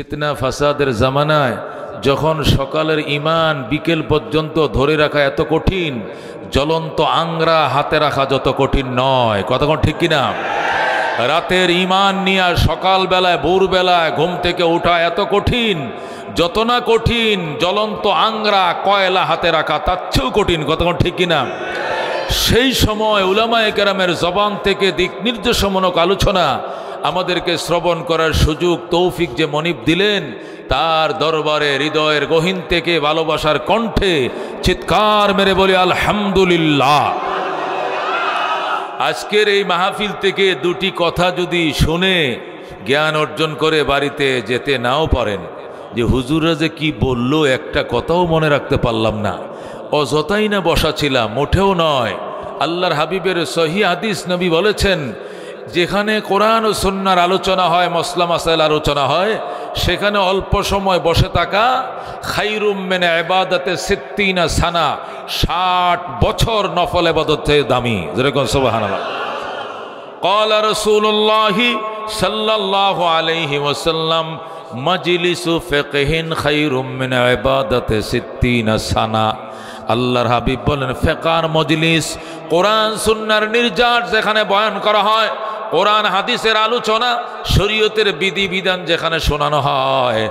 ফিতনা ফাসাদের জামানায় যখন সকালের ইমান বিকেল পর্যন্ত ধরে রাখা এত কঠিন, জ্বলন্ত আংরা হাতে রাখা যত কঠিন নয়, কতক্ষণ ঠিক কিনা? রাতের ইমান নিয়ে সকালবেলায় ভোরবেলায় ঘুম থেকে ওঠা এত কঠিন, যত না কঠিন জ্বলন্ত আংরা কয়লা হাতে রাখা তার চেয়েও কঠিন, কতক্ষণ ঠিক কিনা? সেই সময় উলামায়ে কেরামের জবান থেকে দিক নির্দেশমূলক আলোচনা আমাদেরকে শ্রবণ করার সুযোগ তৌফিক যে মনিব দিলেন, তার দরবারে হৃদয়ের গহীন থেকে ভালোবাসার কণ্ঠে চিৎকার মেরে বলি আলহামদুলিল্লাহ। আজকের এই মাহফিল থেকে দুটি কথা যদি শুনে জ্ঞান অর্জন করে বাড়িতে যেতে নাও পারেন, যে হুজুররা যে কি বলল একটা কথাও মনে রাখতে পারলাম না, অযথাই না বসা ছিলাম, মোটেও নয়। আল্লাহর হাবিবের সহিহ হাদিস নবী বলেছেন, যেখানে কোরআন ও সুন্নাহর আলোচনা হয়, মসলা মাসাইল আলোচনা হয়, সেখানে অল্প সময় বসে থাকা খাইরুম মিন ইবাদাতে 60 সানা, 60 বছর নফল ইবাদত থেকে দামি। যেরকম সুবহানাল্লাহ। ক্বালা রাসূলুল্লাহ সাল্লাল্লাহু আলাইহি ওয়াসাল্লাম, মাজলিসু ফিকহিন খাইরুম মিন ইবাদাতে 60 সানা। আল্লাহর হাবিব বলেন, ফিকহার মজলিস, কোরআন সুন্নাহর নির্যাস যেখানে বয়ান করা হয়, কোরআন হাদিসের আলোচনা, শরীয়তের বিধিবিধান যেখানে শোনানো হয়,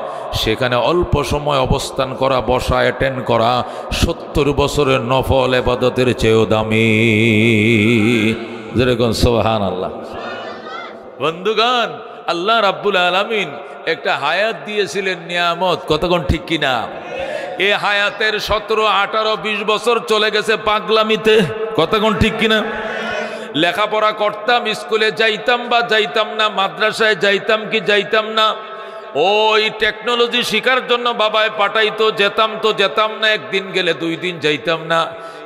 সেখানে অল্প সময় অবস্থান করা, বসা, অ্যাটেন্ড করা 70 বছরের নফল ইবাদতের চেয়েও দামি। যেরকম সুবহানাল্লাহ। বন্ধুগণ, আল্লাহ রাব্বুল আলামিন একটা হায়াত দিয়েছিলেন নিয়ামত, কতক্ষণ ঠিক কিনা? এই হায়াতের 17, 18, 20 বছর চলে গেছে পাগলামিতে, কতক্ষণ ঠিক কিনা? লেখাপড়া করতাম, স্কুলে যাইতাম বা যাইতাম না, মাদ্রাসায় যাইতাম কি যাইতাম না, ওই টেকনোলজি শিখার জন্য বাবায় পাঠাইতো, যেতাম তো যেতাম না, একদিন গেলে 2 দিন যাইতাম না।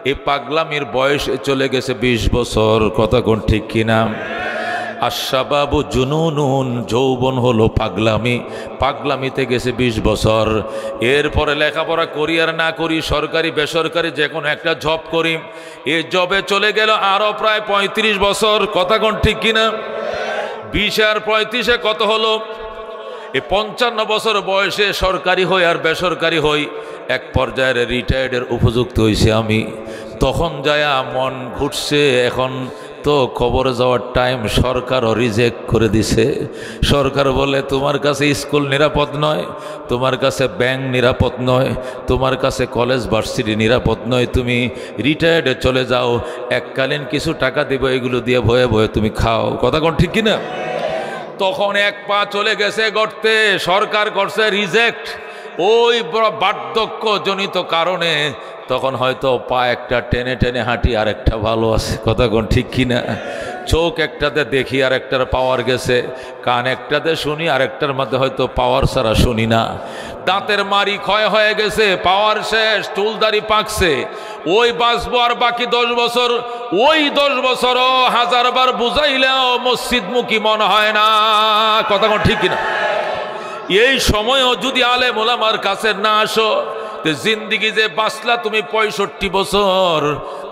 এই পাগলামির বয়সে চলে গেছে 20 বছর, কতক্ষণ ঠিক কিনা? আশাবাবু জুনুনুন, যৌবন হলো পাগলামি, পাগলামিতে গেছে 20 বছর। এরপরে লেখাপড়া করি আর না করি, সরকারি বেসরকারি যে কোনো একটা জব করি, এই জবে চলে গেল আরও প্রায় 35 বছর, কতক্ষণ ঠিক কিনা? 20 আর 35 কত হলো? এই 55 বছর বয়সে সরকারি হই আর বেসরকারি হই, এক পর্যায়ের রিটায়ার্ডের উপযুক্ত হয়েছে আমি। তখন যায় মন ঘুরছে, এখন তো খবরে যাওয়ার টাইম, সরকারও রিজেক্ট করে দিছে। সরকার বলে, তোমার কাছে স্কুল নিরাপদ নয়, তোমার কাছে ব্যাংক নিরাপদ নয়, তোমার কাছে কলেজ ভার্সিটি নিরাপদ নয়, তুমি রিটায়ার্ডে চলে যাও, এককালীন কিছু টাকা দিব, এগুলো দিয়ে ভয়ে ভয়ে তুমি খাও, কথা কোন ঠিক কিনা? তখন এক পা চলে গেছে গর্তে, সরকার করছে রিজেক্ট, ওই বার্ধক্যজনিত কারণে তখন হয়তো পা একটা টেনে টেনে হাঁটি, আর একটা ভালো আছে, কথা কোন ঠিক কিনা? চোখ একটাতে দেখি আর একটার পাওয়ার গেছে, কান একটাতে শুনি আর একটার মধ্যে হয়তো পাওয়ার ছাড়া শুনি না, দাঁতের মারি ক্ষয় হয়ে গেছে, পাওয়ার শেষ, চুলদারি পাকছে, ওই বাঁচবো আর বাকি 10 বছর। ওই 10 বছরও 1000 বার বুঝাইলেও মসজিদমুখী মনে হয় না, কথা কোন ঠিক কিনা? এই সময়ও যদি আলেম ওলামার কাছে না আসো, জিন্দিগি যে বাঁচলা তুমি 65 বছর,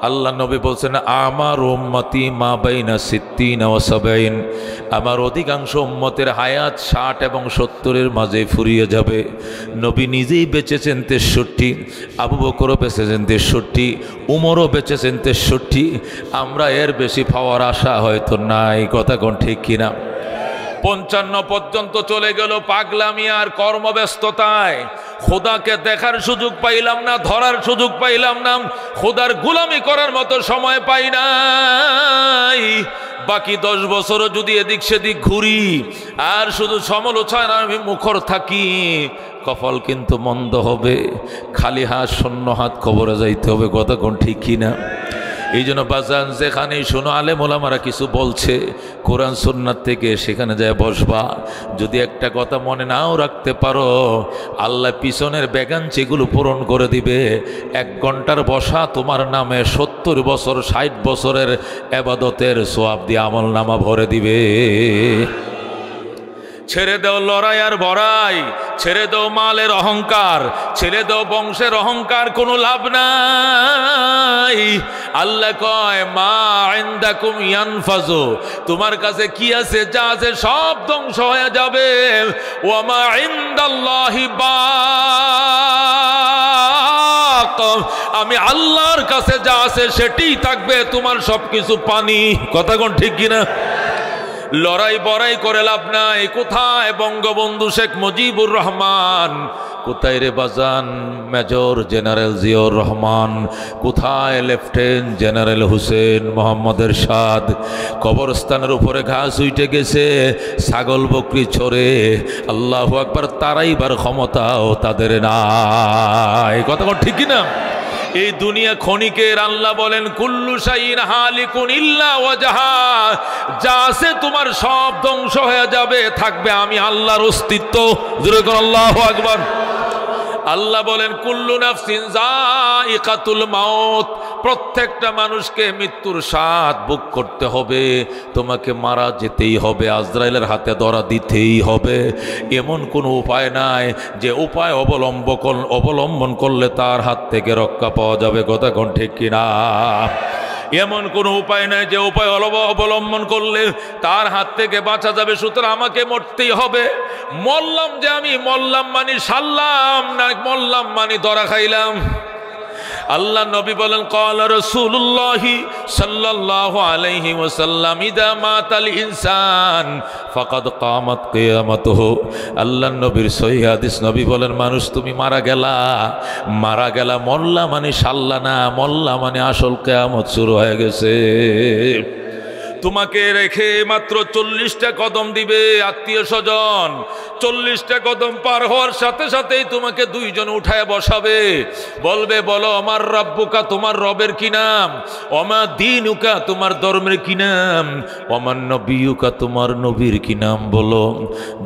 আল্লাহ নবী বলছেন, আমার উম্মতি মা বাইনা 60 ওয়া 70, আমার অধিকাংশ উম্মতের হায়াত 60 এবং 70-এর মাঝে ফুরিয়ে যাবে। নবী নিজেই বেঁচেছেন 63, আবু বকরও বেঁচেছেন 63, উমরও বেঁচেছেন 63, আমরা এর বেশি পাওয়ার আশা হয়তো নাই, কথা কোন ঠিক কিনা? 55 পর্যন্ত চলে গেল পাগলামি আর কর্মব্যস্ততায়, খোদাকে দেখার সুযোগ পাইলাম না, ধরার সুযোগ পাইলাম না, খোদার গোলামি করার মতো সময় পাই নাই। বাকি 10 বছরও যদি এদিক সেদিক ঘুরি আর শুধু সমালোচনা আমি মুখর থাকি, কপাল কিন্তু মন্দ হবে, খালি হাত শূন্য হাত কবরে যাইতে হবে, কথা কোন ঠিক কিনা? এই জন্য বাজান, যেখানেই শোনো আলেম ওলামারা কিছু বলছে কোরআন সুন্নাত থেকে, সেখানে যায় বসবা। যদি একটা কথা মনে নাও রাখতে পারো, আল্লাহ পিছনের ভ্যাকান্সিগুলো পূরণ করে দিবে। 1 ঘন্টার বসা তোমার নামে 70 বছর 60 বছরের ইবাদতের সওয়াব দিয়ে আমল নামা ভরে দিবে। ছেড়ে দাও লড়াই আর বড়াই, ছেড়ে দাও মালের অহংকার, ছেড়ে দাও বংশের অহংকার, কোনো লাভ নাই। আল্লাহ কয় মা ইনদাকুম ইয়ানফাজু, তোমার কাছে কি আছে, যা আছে সব ধ্বংস হয়ে যাবে। ওয়া মা ইনদাল্লাহি বাক, আমি আল্লাহর কাছে যা আছে সেটাই থাকবে, তোমার সবকিছু পানি। কথা কোন ঠিক কিনা? লড়াই বড়াই করে লাভ নাই। কোথায় বঙ্গবন্ধু শেখ মুজিবুর রহমান, কোথায় রে বাজান মেজর জেনারেল জিয়াউর রহমান, কোথায় লেফটেন্যান্ট জেনারেল হুসেন মোহাম্মদ এরশাদ? কবরস্থানের উপরে ঘাস উঠে গেছে, ছাগল বকরি ছড়ে। আল্লাহু আকবার, তারাইবার ক্ষমতাও তাদের নাই। কথা ঠিক কিনা? এই দুনিয়া ক্ষণিকের। আল্লাহ বলেন কুল্লু শাইইন হালিকুন ইল্লা ওয়াজহা, যা আছে তোমার সব ধ্বংস হয়ে যাবে, থাকবে আমি আল্লাহর অস্তিত্ব। জোরে কোন আল্লাহু আকবার। আল্লাহ বলেন কুল্লু নাফসিন যায়িকাতুল মাউত, প্রত্যেকটা মানুষকে মৃত্যুর স্বাদ ভোগ করতে হবে, তোমাকে মারা যেতেই হবে, আজরাইলের হাতে ধরা দিতেই হবে। এমন কোনো উপায় নাই যে উপায় অবলম্বন করলে তার হাত থেকে রক্ষা পাওয়া যাবে। কথা কোন ঠিক কিনা? এমন কোনো উপায় নাই যে উপায় অবলম্বন করলে তার হাত থেকে বাঁচা যাবে। সুতরাং আমাকে মরতেই হবে। মরলাম যে আমি মরলাম মানে সারলাম, না মরলাম মানে ধরা খাইলাম। আল্লাহ নবী বলেন ক্বালা রাসূলুল্লাহ সাল্লাল্লাহু আলাইহি ওয়াসাল্লাম ইদা মাতাল ইনসান ফাকাদ কামাত কিয়ামাতুহু। আল্লাহ নবীর সহিহ হাদিস, নবী বলেন মানুষ তুমি মারা গেলা, মরলা মানে সারলা না, মরলা মানে আসল কিয়ামত শুরু হয়ে গেছে। তোমাকে রেখে মাত্র 40টা কদম দিবে আত্মীয় স্বজন। 40টা কদম পার হওয়ার সাথে সাথেই তোমাকে দুইজন উঠায় বসাবে, বলবে বলো আমার রাব্বুকা, তোমার রবের কি নাম? ওমা দীনুকা, তোমার ধর্মের কি নাম? ওমান নবিয়ুকা, তোমার নবীর কি নাম বলো।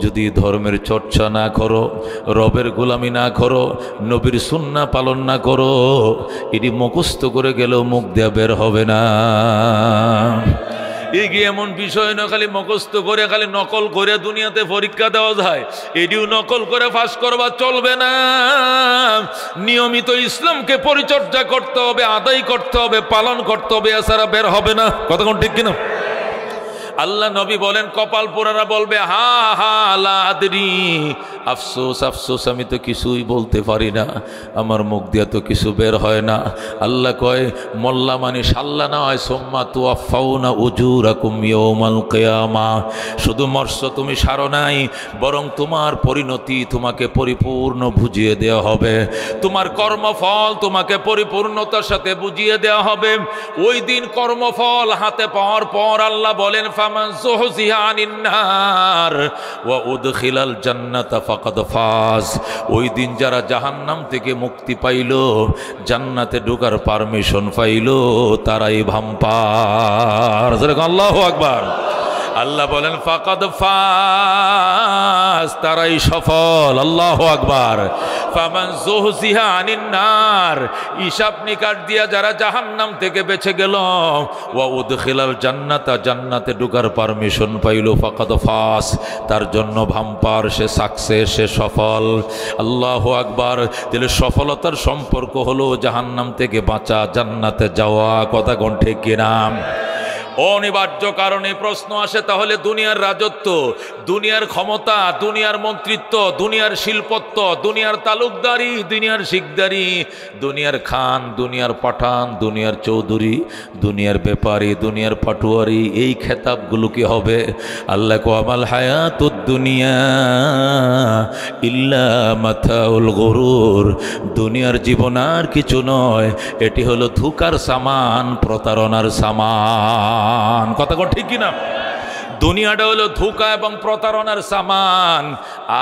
যদি ধর্মের চর্চা না করো, রবের গোলামি না করো, নবীর সুন্নাহ পালন না করো, এটি মুখস্থ করে গেলেও মুখ দিয়ে বের হবে না। এগিয়ে এমন বিষয় না খালি মুখস্থ করে, খালি নকল করে দুনিয়াতে পরীক্ষা দেওয়া যায়, এটিও নকল করে পাস করবা চলবে না। নিয়মিত ইসলামকে পরিচর্যা করতে হবে, আদায় করতে হবে, পালন করতে হবে, এছাড়া বের হবে না। কতক্ষণ ঠিক কিনা? আল্লাহ নবী বলেন কপাল পোড়ারা বলবে হা হা লা আদরি, আফসোস আফসোস, আমি তো কিছুই বলতে পারি না, আমার মুখ দিয়ে তো কিছু বের হয় না। আল্লাহ কয় মোল্লা মানে সাল্লা না হয়, সুম্মা তুওয়াফাউনা উজুরাকুম ইয়াউমাল কিয়ামা, শুধু মরছ তুমি সারো নাই, বরং তোমার পরিণতি তোমাকে পরিপূর্ণ বুঝিয়ে দেওয়া হবে, তোমার কর্মফল তোমাকে পরিপূর্ণতার সাথে বুঝিয়ে দেওয়া হবে। ওই দিন কর্মফল হাতে পাওয়ার পর আল্লাহ বলেন ফামান যুহজিহা আনিন নার ওয়া উদখিলাল জান্নাতা ফাকাদ ফাজ। ওই দিন যারা জাহান্নাম থেকে মুক্তি পাইল, জান্নাতে ঢোকার পারমিশন পাইল, তারাই ভাম্পার। আল্লাহু আকবার। আল্লাহ বলেন ফাকাদ ফাজ, তারাই সফল। আল্লাহু আকবার। ফামান যুহজিহা আনিন নার, হিসাব নিকাশ দিয়া যারা জাহান্নাম থেকে বেঁচে গেল, ওয়া উদখিলাল জান্নাতা, জান্নাতে ঢোকার পারমিশন পাইল, ফাকাদ ফাজ, তার জন্য ভাম্পার, সে সাকসেস, সে সফল। আল্লাহু আকবার। তাহলে সফলতার সম্পর্ক হলো জাহান্নাম থেকে বাঁচা, জান্নাতে যাওয়া। কথা কোন ঠিক কিনা? অনিবার্য কারণে প্রশ্ন আসে, তাহলে দুনিয়ার রাজত্ব, দুনিয়ার ক্ষমতা, দুনিয়ার মন্ত্রিত্ব, দুনিয়ার শিল্পত্ব, দুনিয়ার তালুকদারি, দুনিয়ার শিকদারি, দুনিয়ার খান, দুনিয়ার পাঠান, দুনিয়ার চৌধুরী, দুনিয়ার ব্যাপারী, দুনিয়ার পাটুয়ারি, এই খেতাবগুলো কি হবে? আল্লাহ কো আমাল হায়াতুদ দুনিয়া ইল্লা মাতাউল গুরুর, দুনিয়ার জীবন আর কিছু নয়, এটি হলো ধোঁকার সামান, প্রতারণার সামান। কথা কোন ঠিক কিনা? দুনিয়াটা হলো ধোঁকা এবং প্রতারণার সামান,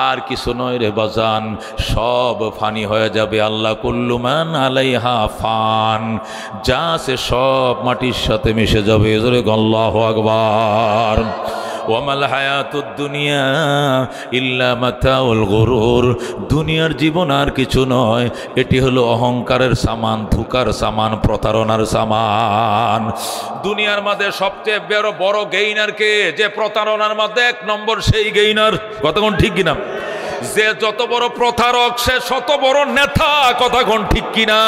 আর কিছু নয় রে বাজান, সব ফানি হয়ে যাবে। আল্লাহ কুল্লু মান আলাইহা ফান, যা আছে সব মাটির সাথে মিশে যাবে। আল্লাহু আকবার। ওয়ামাল হায়াতুদ দুনিয়া ইল্লা মাতাউল গুরুর, দুনিয়ার জীবন আর কিছু নয়, এটি হলো অহংকারের সামান, ধোঁকার সামান, প্রতারণার সামান। দুনিয়ার মধ্যে সবচেয়ে বড় গেইনার কে? যে প্রতারণার মধ্যে এক নম্বর, সেই গেইনার। কতক্ষণ ঠিক কিনা? যে যত বড় প্রতারক সে তত বড় নেতা। কতক্ষণ ঠিক কিনা?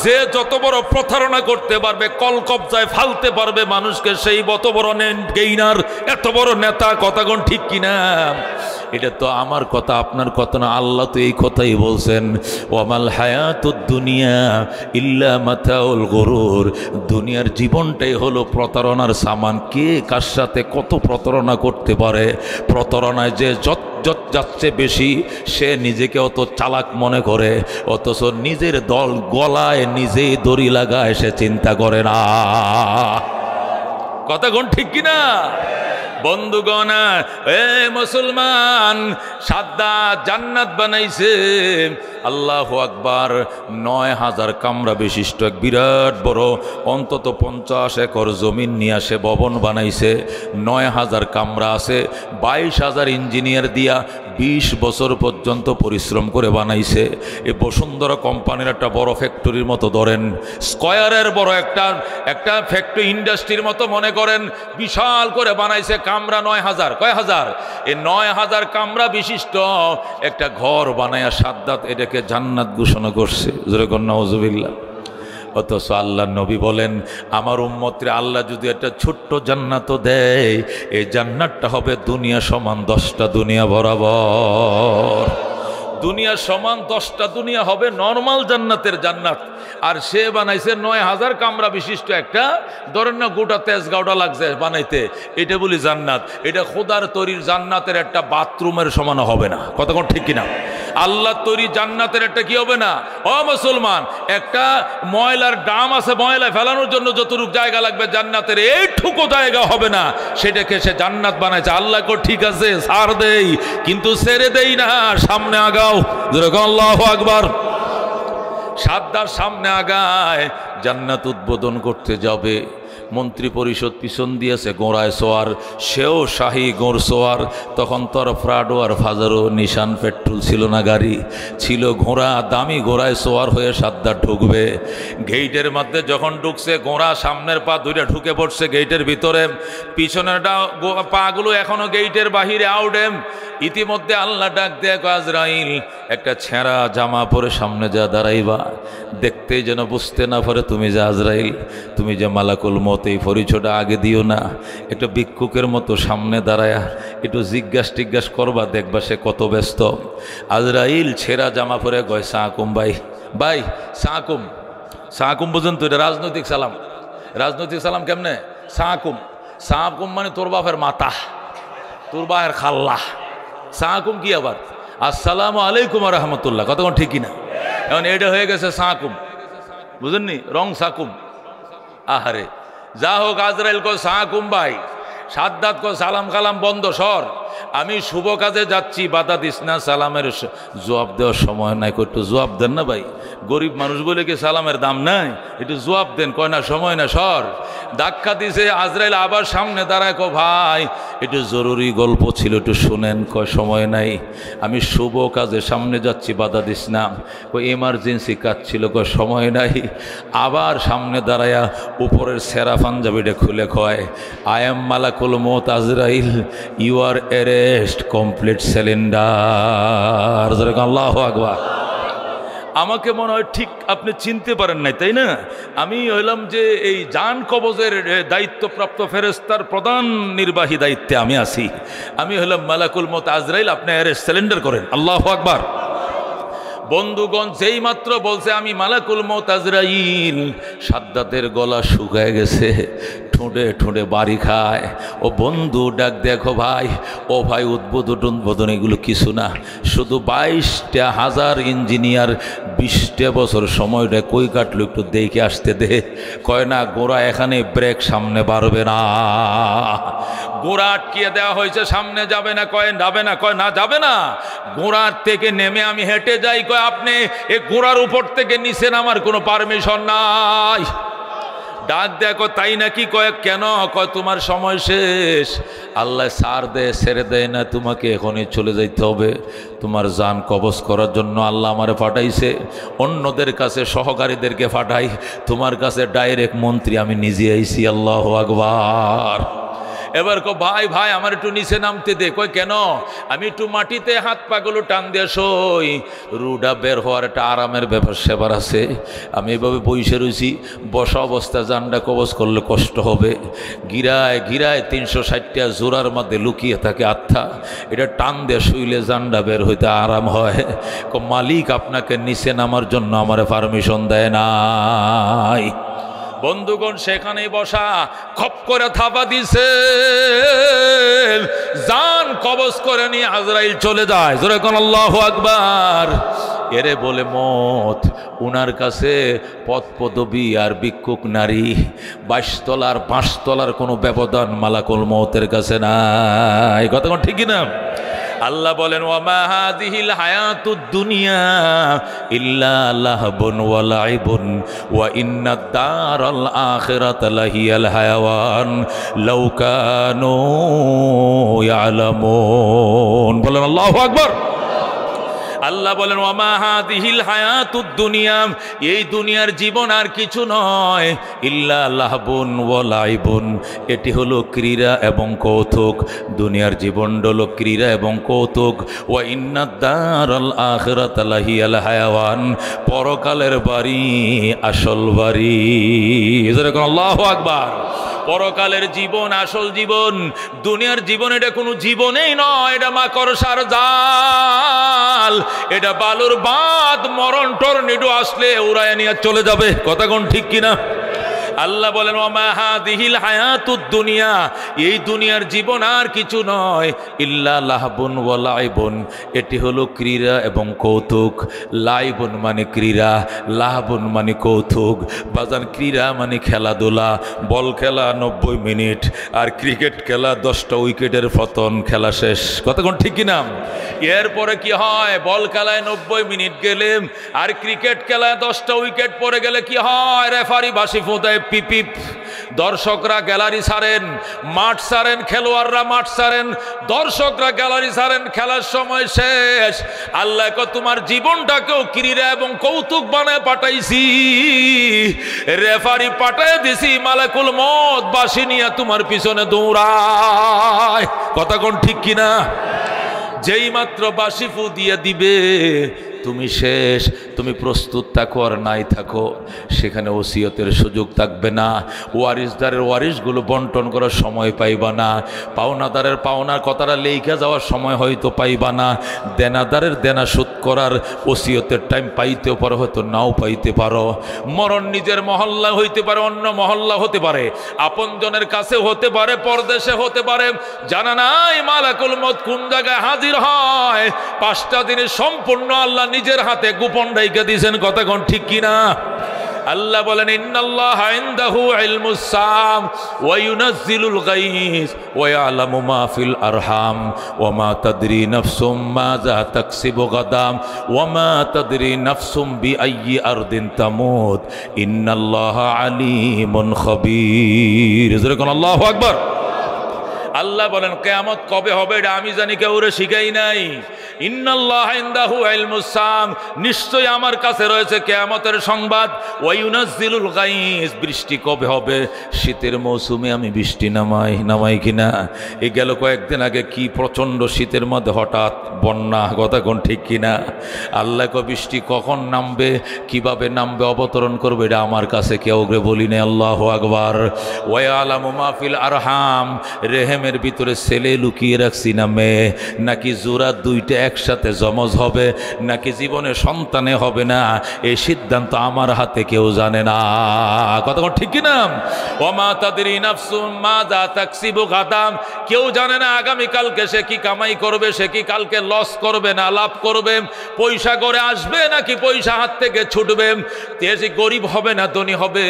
যে যত বড় প্রতারণা করতে পারবে, কলকবজায় ফালতে পারবে মানুষকে, সেই যত বড় গেইনার, এত বড় নেতা। কতক্ষণ ঠিক কিনা? এটা তো আমার কথা, আপনার কথা না, আল্লাহ তো এই কথাই বলছেন, ওয়ামাল হায়াতুদ দুনিয়া ইল্লা মাতাউল গুরুর, দুনিয়ার জীবনটাই হলো প্রতারণার সামান। কে কার সাথে কত প্রতারণা করতে পারে। প্রতারণায় যে যত যাচ্ছে বেশি, সে নিজেকে অত চালাক মনে করে, অথচ নিজের দল গলায় নিজেই দড়ি লাগায় সে চিন্তা করে না। কতক্ষণ ঠিক কিনা? বন্ধুগণ, এ মুসলমান, সাদ্দাত জান্নাত বানাইছে। আল্লাহু আকবার। ৯,০০০ কামরা বিশিষ্ট এক বিরাট বড়, অন্তত ৫০ একর জমিন নিয়ে আসে ভবন বানাইছে। ৯,০০০ কামরা আছে। ২২,০০০ ইঞ্জিনিয়ার দিয়া ২০ বছর পর্যন্ত পরিশ্রম করে বানাইছে। এই বসুন্ধরা কোম্পানির একটা বড় ফ্যাক্টরির মতো ধরেন, স্কয়ারের বড় একটা ফ্যাক্টরি ইন্ডাস্ট্রির মতো মনে করেন, বিশাল করে বানাইছে। কামরা ৯,০০০। কয় হাজার? এই ৯,০০০ কামরা বিশিষ্ট একটা ঘর বানায়া সাদ্দাত এটাকে জান্নাত ঘোষণা করছে। যেরকম নাউজুবিল্লাহ। অথচ আল্লাহ নবী বলেন, আমার উম্মতরে আল্লাহ যদি একটা ছোট্ট জান্নাতও দেয়, এই জান্নাতটা হবে দুনিয়া সমান 10টা দুনিয়া বরাবর। দুনিয়া সমান 10টা দুনিয়া হবে নরমাল জান্নাতের জান্নাত। আর সে বানাইছে ৯,০০০ কামরা বিশিষ্ট একটা, ধরেন না গোটা তেজগাঁওটা লাগছে বানাইতে, এটা বলি জান্নাত। এটা খোদার তৈরির জান্নাতের একটা বাথরুমের সমান হবে না। কতক্ষণ ঠিক কিনা? আল্লাহ তৈরি জান্নাতের একটা কি হবে না? ও মুসলমান, একটা ময়লার ডাম আছে, ময়লা ফেলানোর জন্য যতটুকু জায়গা লাগবে জান্নাতের, এইটুকু জায়গা হবে না। সেটাকে সে জান্নাত বানাইছে। আল্লাহ কো ঠিক আছে, ছাড় দেই, কিন্তু ছেড়ে দেই না, সামনে আগাও। যেরকম আল্লাহু আকবার। সাদ্দার সামনে আগায়, জান্নাত উদ্বোধন করতে যাবে। মন্ত্রী পরিষদ পিছন দিয়েছে গোড়ায় সোয়ার, সেও শাহী গোড় সোয়ার। তখন তোর প্রাডো আর ফাজারো নিশান পেট্রোল ছিল না, গাড়ি ছিল ঘোড়া। দামি ঘোড়ায় সোয়ার হয়ে সাদ্দার ঢুকবে। গেইটের মধ্যে যখন ঢুকছে, ঘোড়া সামনের পা দুইটা ঢুকে পড়ছে গেইটের ভিতরে, পিছনের পাগুলো এখনো গেইটের বাহিরে আউডেম। ইতিমধ্যে আল্লাহ ডাক দেয়, আজরাইল একটা ছেঁড়া জামা পরে সামনে যা দাঁড়াইবা, দেখতেই যেন বুঝতে না পারে তুমি যে আজরাইল, তুমি যে মালাকুল মত। এই পরিচয়টা আগে দিও না। একটা ভিক্ষুকের মতো সামনে দাঁড়ায়া একটু জিজ্ঞাস করবা, দেখবা সে কত ব্যস্ত। আজরাইল ছেঁড়া জামা পরে কয়, সাকুম ভাই, ভাই সাকুম। সাকুম বুঝেন তো? এটা রাজনৈতিক সালাম। রাজনৈতিক সালাম কেমনে? সাকুম। সাকুম মানে তোর বাপের মাতা, তোর বাপের খাল্লা। সাকুম কি আবার? আসসালামু আলাইকুম ওয়া রাহমাতুল্লাহ। কতক্ষণ ঠিক কিনা? এখন এটা হয়ে গেছে সাকুম, বুঝেননি? রং সাকুম। আহারে, যা হোক, আজরাইল কো সাকুম ভাই। সাদ্দাত কো সালাম কালাম বন্ধ, সর। আমি শুভ কাজে যাচ্ছি, বাধা দিস না। সালামের জবাব দেওয়ার সময় নাই। একটু জবাব দেন না ভাই, গরিব মানুষ বলে কি সালামের দাম নাই? একটু জবাব দেন। কয় না, সময় না, সর। ধাক্কা দিছে। আজরাইল আবার সামনে দাঁড়ায়, কো ভাই একটু জরুরি গল্প ছিল, একটু শুনেন। কয় সময় নাই, আমি শুভ কাজে সামনে যাচ্ছি, বাধা দিস না। কয় এমার্জেন্সি কাজ ছিল। কয় সময় নাই। আবার সামনে দাঁড়ায়া উপরের সেরা পাঞ্জাবিটা খুলে কয়, আই এম মালাকুল মৌত আজরাইল, you are arrest, complete cylinder. আল্লাহু আকবার। আমাকে মনে হয় ঠিক আপনি চিনতে পারেন নাই, তাই না? আমি হইলাম যে এই জান কবজের দায়িত্বপ্রাপ্ত ফেরেশতার প্রধান নির্বাহী দায়িত্বে আমি আছি। আমি হইলাম মালাকুল মৌত আজরাইল, আপনি অ্যারেস্ট সিলিন্ডার করেন। আল্লাহু আকবার। বন্ধুগণ, যেই মাত্র বলছে আমি মালাকুল মৌত আজরাইল, সাদ্দাতের গলা শুকায় গেছে, ঠোঁটে ঠোঁটে বাড়ি খায়। ও বন্ধু ডাক, দেখো ভাই, ও ভাই উদ্বোধন এগুলো কিছু না, শুধু 22,000 ইঞ্জিনিয়ার 20টা বছর সময়টা কই কাটলো একটু দেখে আসতে দে। কয় না, গোড়া এখানে ব্রেক, সামনে বাড়বে না। গোড়া আটকিয়ে দেওয়া হয়েছে, সামনে যাবে না। কয় যাবে না। কয় না, যাবে না। গোড়ার থেকে নেমে আমি হেঁটে যাই। কয় আপনি এই গোড়ার উপর থেকে নিচে নামার কোনো পারমিশন নাই। ডাক দেখো তাই নাকি? কয় কেন? কয় তোমার সময় শেষ। আল্লাহ সার দেয়, ছেড়ে দেয় না, তোমাকে এখনই চলে যাইতে হবে। তোমার জান কবজ করার জন্য আল্লাহ আমারে পাঠাইছে। অন্যদের কাছে সহকারীদেরকে পাঠাই, তোমার কাছে ডাইরেক্ট মন্ত্রী আমি নিজে আইছি। আল্লাহু আকবার। এবার কো ভাই ভাই আমার একটু নিচে নামতে দে। কই কেন? আমি একটু মাটিতে হাত পাগুলো টান দিয়ে সই, রুডা বের হওয়ার একটা আরামের ব্যাপার সেবার আছে। আমি এভাবে বসে রয়েছি, বসা অবস্থা জানটা কবজ করলে কষ্ট হবে। গিরায় গিরায় 360টা জোড়ার মধ্যে লুকিয়ে থাকে আত্মা, এটা টান দিয়ে শুইলে জানটা বের হইতে আরাম হয়। মালিক আপনাকে নিচে নামার জন্য আমার পারমিশন দেয় নাই। বন্ধুগণ সেখানেই বসা, খপ করে থাপা দিছে, জান কবজ করে নিয়ে আজরাইল চলে যায়। জোরে কোন আল্লাহু আকবার। এরে বলে মত। উনার কাছে পদ পদবী আর ভিক্ষুক নারী, 22 তলার 5 তলার কোনো ব্যবধান মালাকুল মউতের কাছে নাই। কথা কোন ঠিকই না? আল্লাহ বলেন ওয়ামা হাযিহিল হায়াতুদ দুনিয়া ইল্লা লাহবুন ওয়া লাইবুন ওয়া ইন্নাদ দারাল আখিরাতা লাহিয়াল হায়াওয়ান লাউ কানু ইয়ালামুন। বলেন আল্লাহু আকবার। আল্লাহ বলেন ওয়ামা হাযিহিল হায়াতুদ দুনিয়া, এই দুনিয়ার জীবন আর কিছু নয়, ইল্লা লাহবুন ওয়া লাইবুন, এটি হলো ক্রীড়া এবং কৌতুক। দুনিয়ার জীবন হলো ক্রীড়া এবং কৌতুক। ওয়া ইন্নাদ দারাল আখিরাতা লাহিয়াল হায়াওয়ান, পরকালের বাড়ি আসল বাড়ি। যেরকম আল্লাহু আকবার। পরকালের জীবন আসল জীবন। দুনিয়ার জীবন এটা কোনো জীবনেই নয়, এটা মাকড়সার জাল, এটা বালুর বাঁধ। মরণ টর্নেডো আসলে উড়ায় নিয়ে চলে যাবে। কথা কোন ঠিক কিনা? আল্লাহ বলেন ওয়ামা হাযিহিল হায়াতুদ দুনিয়া, এই দুনিয়ার জীবন আর কিছু নয়, ইল্লা লাহবুন ওয়া লাইবুন, এটি হলো ক্রীড়া এবং কৌতুক। লাইবুন মানে ক্রীড়া, লাহবুন মানে কৌতুক। বাজান ক্রীড়া মানে খেলাধুলা, বল খেলা 90 মিনিট, আর ক্রিকেট খেলা 10টা উইকেটের পতন, খেলা শেষ। কতক্ষণ ঠিক কিনা? এরপরে কি হয়? বল খেলায় 90 মিনিট গেলে আর ক্রিকেট খেলায় 10টা উইকেট পরে গেলে কি হয়? রেফারি বাঁশি ফোঁদায়, পিপিপ। দর্শকরা গ্যালারি ছাড়েন, মাঠ ছাড়েন, খেলোয়াড়রা মাঠ ছাড়েন, দর্শকরা গ্যালারি ছাড়েন, খেলার সময় শেষ। আল্লাহ কয় তোমার জীবনটাকেও ক্রীড়া এবং কৌতুক বানায় পাঠাইছি, রেফারি পাঠায় দিছি, মালাকুল মউত বাঁশি নিয়ে তোমার পিছনে দৌড়ায়। কথা কোন ঠিক কিনা? যেই মাত্র বাঁশি ফু দিয়ে দিবে তুমি শেষ। তুমি প্রস্তুত থাকো আর নাই থাকো, সেখানে ওসিয়তের সুযোগ থাকবে না। ওয়ারিসদারের ওয়ারিসগুলো বন্টন করার সময় পাইবা না। পাওনাদারের পাওনার কথাটা লেখা যাওয়ার সময় হয়তো পাইবা না। দেনাদারের দেনা শোধ করার ওসিয়তের টাইম পাইতেও পারো, হয়তো নাও পাইতে পারো। মরণ নিজের মহল্লা হইতে পারে, অন্য মহল্লা হতে পারে, আপনজনের কাছে হতে পারে, পরদেশে হতে পারে। জানা নাই মালাকুল মউত কোন জায়গায় হাজির হয়। 5টা দিনে সম্পূর্ণ আল্লাহ নিজের হাতে গোপন রেখে দিয়েছেন। কথা কোন ঠিক কিনা? আল্লাহ বলেন ইন্নাল্লাহা ইনদাহু ইলমুস সাম ওয়া ইউনাজ্জিলুল গায়স ওয়া ইয়ালামু মা ফিল আরহাম ওয়া মা তাদরি নাফসুম মাযা তাকসিবু গাদাম ওয়া মা তাদরি নাফসুম বিআইয়ি আরদিন তামুত ইন্নাল্লাহা আলিমুন খাবীর। যেরকম আল্লাহু আকবার। আল্লাহ বলেন কিয়ামত কবে হবে এটা আমি জানি, কেউ ওরে শিখাই নাই। ইন্নাল্লাহা ইনদাহু ইলমুস সাম, নিশ্চয়ই আমার কাছে রয়েছে কিয়ামতের সংবাদ। ওয়া ইউনাজ্জিলুল গায়স, বৃষ্টি কবে হবে? শীতের মৌসুমে আমি বৃষ্টি নামাই কিনা? এই গেল কয়েকদিন আগে কি প্রচণ্ড শীতের মধ্যে হঠাৎ বন্যা। কথা কোন ঠিক কিনা? আল্লাহ কো বৃষ্টি কখন নামবে, কিভাবে নামবে, অবতরণ করবে, এটা আমার কাছে কেউ বলি না। আল্লাহু আকবার। ওয়া ইয়ালামু মা ফিল আরহাম, রেহেমের ভিতরে ছেলে লুকিয়ে রাখছি না মেয়ে, নাকি জোড়া দুইটা একসাথে জমজ হবে, নাকি জীবনে সন্তানে হবে না, এই সিদ্ধান্ত আমার হাতে, কেউ জানে না। কথা ঠিক কিনা? ওয়া মা তাদরি নাফসুম মাযা তাকসিবু গাদাম, কেউ জানে না আগামীকালকে সে কি কামাই করবে, সে কি কালকে লস করবে না লাভ করবে, পয়সা করে আসবে নাকি পয়সা হাত থেকে ছুটবে, সে গরিব হবে না ধনী হবে,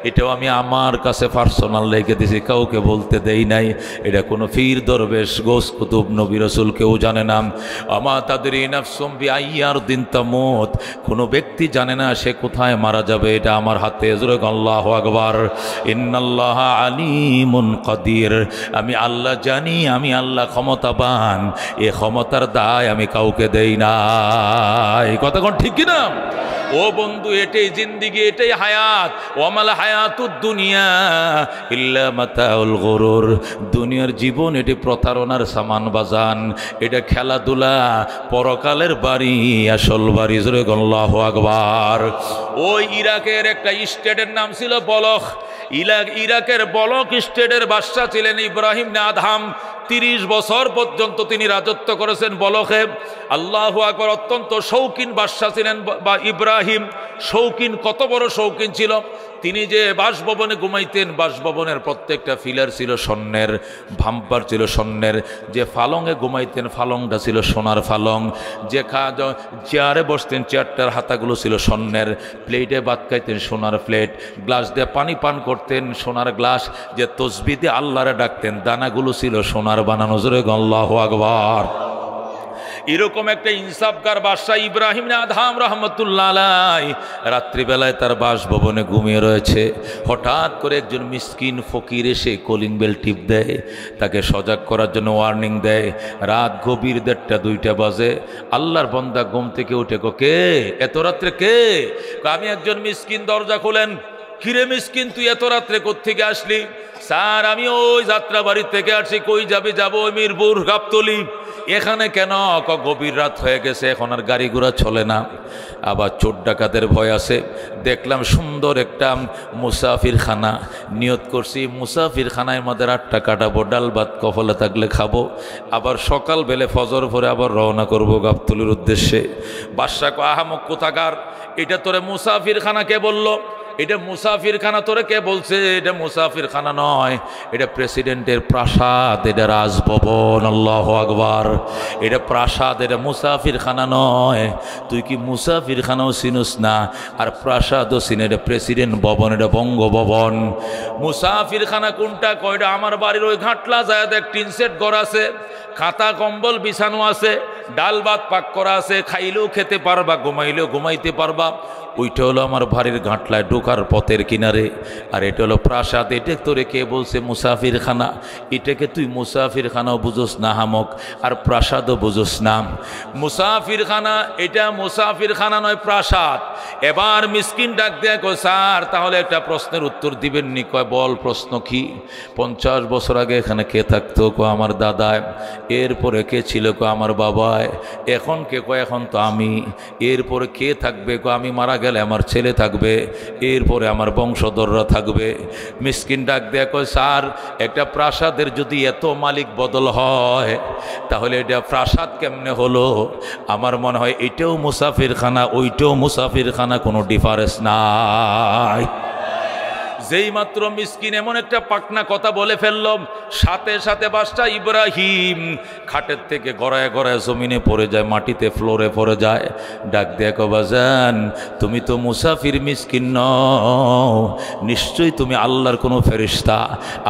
এটাও আমি আমার কাছে পার্সোনাল রেখে দিয়েছি, কাউকে বলতে দেই নাই। এটা কোনো পীর দরবেশ গোস কুতুব নবী রাসূল কেউ জানে না। আমা তাদরি নাফসুম বিআইয়ির দিন তামুত, কোনো ব্যক্তি জানে না সে কোথায় মারা যাবে, এটা আমার হাতে। জোরে আল্লাহু আকবার। ইন্নাল্লাহা আলিমুন কাদির, আমি আল্লাহ জানি, আমি আল্লাহ ক্ষমতাবান, এ ক্ষমতার দায় আমি কাউকে দেই না। এই কথা কোন ঠিক কিনা? ও বন্ধু, এটাই জিন্দিগি, এটাই হায়াত। ওয়ামাল হায়াতুদ দুনিয়া ইল্লা মাতাউল গুরুর, দুনিয়ার জীবন এটি প্রতারণার সামান বাজান, এটা খেলাধুলা, পরকালের বাড়ি আসল বাড়ি। জোরে আল্লাহু আকবার। ওই ইরাকের একটা স্টেটের নাম ছিল বলখ। ইরাকের বলখ স্টেটের বাদশা ছিলেন ইব্রাহিম আদহাম। 30 বছর পর্যন্ত তিনি রাজত্ব করেছেন বলখে। আল্লাহু আকবার। অত্যন্ত শৌখিন বাদশা ছিলেন বা ইব্রাহিম। শৌখিন, কত বড় শৌখিন ছিল! তিনি যে বাসভবনে ঘুমাইতেন, বাসভবনের প্রত্যেকটা ফিলার ছিল স্বর্ণের, ভাম্পার ছিল স্বর্ণের। যে ফালংয়ে ঘুমাইতেন, ফালংটা ছিল সোনার ফালং। যে চেয়ারে বসতেন, চেয়ারটার হাতাগুলো ছিল স্বর্ণের। প্লেটে ভাত খাইতেন, সোনার প্লেট। গ্লাস দিয়ে পানি পান করতেন, সোনার গ্লাস। যে তসবিহ দিয়ে আল্লাহরে ডাকতেন, দানাগুলো ছিল সোনার বানানো। জোরে আল্লাহু আকবার। এরকম একটা ইনসাফগার বাদশা ইব্রাহিম আদহাম রহমতুল্লাহ আলাইহি রাত্রিবেলায় তার বাসভবনে ঘুমিয়ে রয়েছে। হঠাৎ করে একজন মিসকিন ফকির এসে কলিং বেল টিপ দেয়, তাকে সজাগ করার জন্য ওয়ার্নিং দেয়। রাত গভীর 1টা-2টা বাজে। আল্লাহর বান্দা ঘুম থেকে উঠে, কে এত রাত্রে? কে? আমি একজন মিসকিন, দরজা খোলেন। কিরে মিসকিন, তুই এত রাত্রে কোত্থেকে আসলি? স্যার, আমি ওই যাত্রা বাড়ি থেকে আসছি। কই যাবে? যাবো ওই মিরপুর গাবতলী। এখানে কেন? গভীর রাত হয়ে গেছে, এখন আর গাড়ি ঘোড়া চলে না, আবার চোর ডাকাতের ভয় আছে। দেখলাম সুন্দর একটা মুসাফিরখানা, নিয়ত করছি মুসাফিরখানায় মধ্যে 8টা কাটাবো, ডাল ভাত কফলে থাকলে খাবো, আবার সকাল বেলে ফজর পরে আবার রওনা করবো গাবতলীর উদ্দেশ্যে। বাদশা কয়, আহামক কোথাকার, এটা তোরে মুসাফিরখানা কে বললো? এটা মুসাফিরখানা তোরে কে বলছে? এটা মুসাফিরখানা নয়, এটা প্রেসিডেন্টের প্রাসাদ, এটা রাজভবন। আল্লাহু আকবার। এটা প্রাসাদ, এটা মুসাফিরখানা নয়। তুই কি মুসাফিরখানাও চিনুস না, আর প্রাসাদও চিনে? এটা প্রেসিডেন্ট ভবন, এটা বঙ্গভবন। মুসাফিরখানা কোনটা? কয়টা? আমার বাড়ির ওই ঘাটলা যায় দেখ, টিন সেট ঘর আছে, খাতা কম্বল বিছানো আছে, ডাল ভাত পাক করা আছে, খাইলেও খেতে পারবা, ঘুমাইলেও ঘুমাইতে পারবা। ওইটা হলো আমার বাড়ির ঘাটলায় ঢোকার পথের কিনারে। আর এটা হলো প্রাসাদ। এটা তোরে কে বলছে মুসাফিরখানা? এটাকে তুই মুসাফিরখানাও বুঝোস না হামক, আর প্রাসাদও বুঝোস না। মুসাফিরখানা এটা মুসাফিরখানা নয়, প্রাসাদ। এবার মিসকিন ডাক দেয়া কয়, স্যার তাহলে একটা প্রশ্নের উত্তর দিবেননি? কয়, বল, প্রশ্ন কি? 50 বছর আগে এখানে কে থাকতো? কয়, আমার দাদায়। এরপরে কে ছিল? কয়, আমার বাবায়। এখন কে? কয়, এখন তো আমি। এরপরে কে থাকবে? কয়, আমি মারা গেলে আমার ছেলে থাকবে, এরপরে আমার বংশধররা থাকবে। মিসকিন ডাক দেয়া কয়, স্যার একটা প্রাসাদের যদি এত মালিক বদল হয়, তাহলে এটা প্রাসাদ কেমনে হলো? আমার মনে হয় এটাও মুসাফিরখানা, ওইটাও মুসাফিরখানা, কোনো ডিফারেন্স নাই। যেই মাত্র মিসকিন এমন একটা পাকনা কথা বলে ফেলল, সাথে সাথে বাদশা ইব্রাহিম খাটের থেকে গড়ায় গড়ায় জমিনে পড়ে যায়, মাটিতে ফ্লোরে পড়ে যায়। ডাক দেয়া কয়, বাজান তুমি তো মুসাফির, মিসকিন নও, নিশ্চয়ই তুমি আল্লাহর কোনো ফেরেশতা।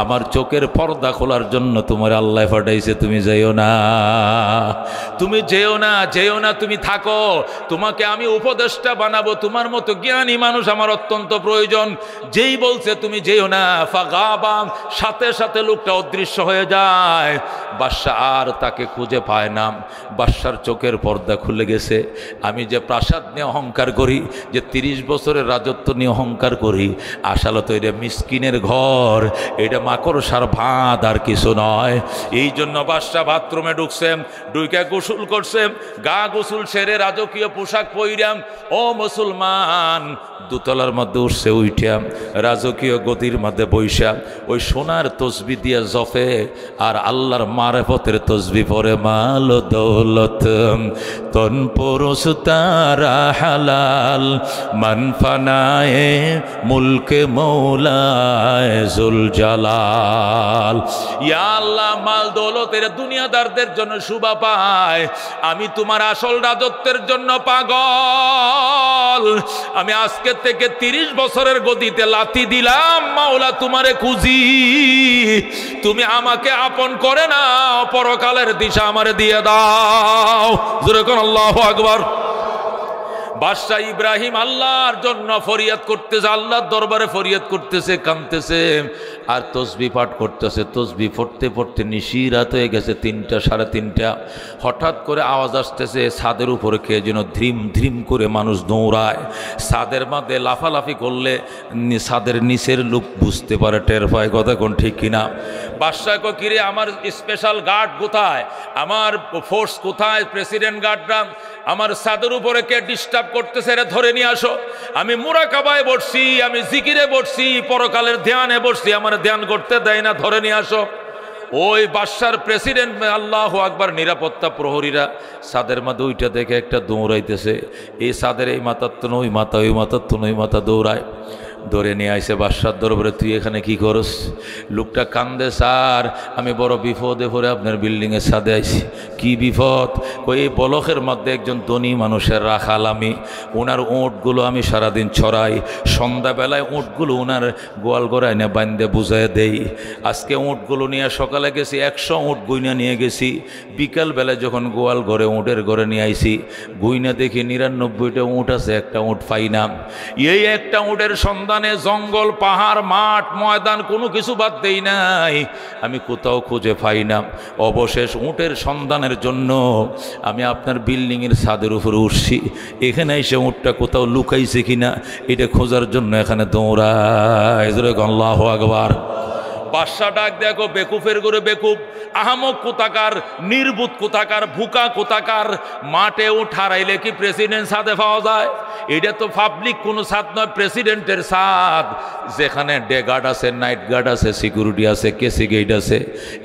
আমার চোখের পর্দা খোলার জন্য তোমার আল্লাহ পাঠাইছে, তুমি যেও না, তুমি যেও না, যেও না, তুমি থাকো, তোমাকে আমি উপদেষ্টা বানাবো, তোমার মতো জ্ঞানী মানুষ আমার অত্যন্ত প্রয়োজন। যেই বলছে তুমি যেও না, ফাগাবা, সাথে সাথে লোকটা অদৃশ্য হয়ে যায়। বাদশা আর তাকে খুঁজে পায় না। বাদশার চোখের পর্দা খুলে গেছে। আমি যে প্রাসাদ নিয়ে অহংকার করি, যে 30 বছরের রাজত্ব নিয়ে অহংকার করি, আসলে তো এটা মিসকিনের ঘর, এটা মাকড়সার ভাত, আর কিছু নয়। এই জন্য বাদশা বাথরুমে ঢুকছে, ঢুকে গোসল করছে, গা গোসল সেরে রাজকীয় পোশাক পইরাম, ও মুসলমান, দোতলার মধ্যে উঠছে, উইঠা রাজকীয় গদির মধ্যে বৈশা ওই সোনার তসবি দিয়া জফে আর আল্লাহর মারেফতের তসবি পরে, মাল দৌলত তন পুরুষ তারা হালাল, মান ফানায়ে মুলকে মৌলায় জুল জালাল। ইয়া আল্লাহ, মাল দৌলতের দুনিয়াদারদের জন্য শুভা পায়, আমি তোমার আসল রাজত্বের জন্য পাগল। আমি আজকে থেকে 30 বছরের গদিতে লাথি দিলে দিলাম মাওলা তোমারে খুঁজি, তুমি আমাকে আপন করে না, পরকালের দিশা আমারে দিয়ে দাও। জোরে কোন আল্লাহু আকবার। বাদশাহ ইব্রাহিম আল্লাহর জন্য ফরিয়াদ করতেছে, আল্লাহর দরবারে ফরিয়াদ করতেছে, কাঁদতেছে আর তসবিহ পাঠ করতেছে। তসবিহ পড়তে পড়তে নিশিরাত হয়ে গেছে, 3টা 3:30। হঠাৎ করে আওয়াজ আসতেছে ছাদের উপরে কে যেন ধ্রিম ধ্রিম করে মানুষ দৌড়ায়। ছাদের মধ্যে লাফালাফি করলে ছাদের নিচের লোক বুঝতে পারে, টের পায়। কথা কোন ঠিক কিনা? বাদশাহ কো কিরে আমার স্পেশাল গার্ড কোথায়, আমার ফোর্স কোথায়, প্রেসিডেন্ট গার্ডরা আমার ছাদের উপরে কে ডিস্টার্ব করতেছে, রে ধরে নিয়ে আসো। আমি মুরাকাবায় বসছি, আমি জিকিরে বসছি, পরকালের ধ্যানে বসছি, আমার ধ্যান করতে দেয় না, ধরে নিয়ে আসো। ওই বাদশার প্রেসিডেন্ট আল্লাহু আকবার নিরাপত্তা প্রহরীরা ছাদের মধ্যে ওইটা দেখে একটা দৌড়াইতেছে। এই ছাদের এই মাথার তো ওই মাথা, ওই মাথার তো ওই মাথা দৌড়ায়। ধরে নিয়ে আইসে বাদশার দরবারে, তুই এখানে কি করস? লোকটা কান্দে, স্যার আমি বড় বিপদে পড়ে আপনার বিল্ডিংয়ের ছাদে আইছি। কি বিপদ? ওই বলকের মধ্যে একজন ধনী মানুষের রাখাল আমি, ওনার ওঁটগুলো আমি সারাদিন ছড়াই, সন্ধ্যাবেলায় ওঁটগুলো ওনার গোয়াল গড়ায় না বান্ধে বুঝাই দেই। আজকে ওঁটগুলো নিয়ে সকালে গেছি, 100 ওঁট গুইনা নিয়ে গেছি। বিকালবেলায় যখন গোয়াল ঘরে ওঁটের ঘরে নিয়ে আইছি, গুইনা দেখি 99টা ওঁট আছে, একটা ওঁট পাই না। এই একটা ওঁটের সন্ধ্যা জঙ্গল, পাহাড়, মাঠ, ময়দান কোনো কিছু বাদ দেই নাই, আমি কোথাও খুঁজে পাই না। অবশেষ উটের সন্ধানের জন্য আমি আপনার বিল্ডিংয়ের ছাদের উপরে উঠছি। এখানে এসে উটটা কোথাও লুকাইছে কিনা এটা খোঁজার জন্য এখানে দৌড়ায়। আল্লাহু আকবার। বাদশা ডাক দেখো, বেকুফের করে বেকুফ, আহামক কোথাকার, নির্বুত কোথাকার, ভুকা কোথাকার। মাঠে হারাইলে কি প্রেসিডেন্ট ছাদে পাওয়া যায়? এটা তো পাবলিক কোনো ছাদ নয়, প্রেসিডেন্টের ছাদ, যেখানে ডে গার্ড আছে, নাইট গার্ড আছে, সিকিউরিটি আছে, কেসি গেট আছে।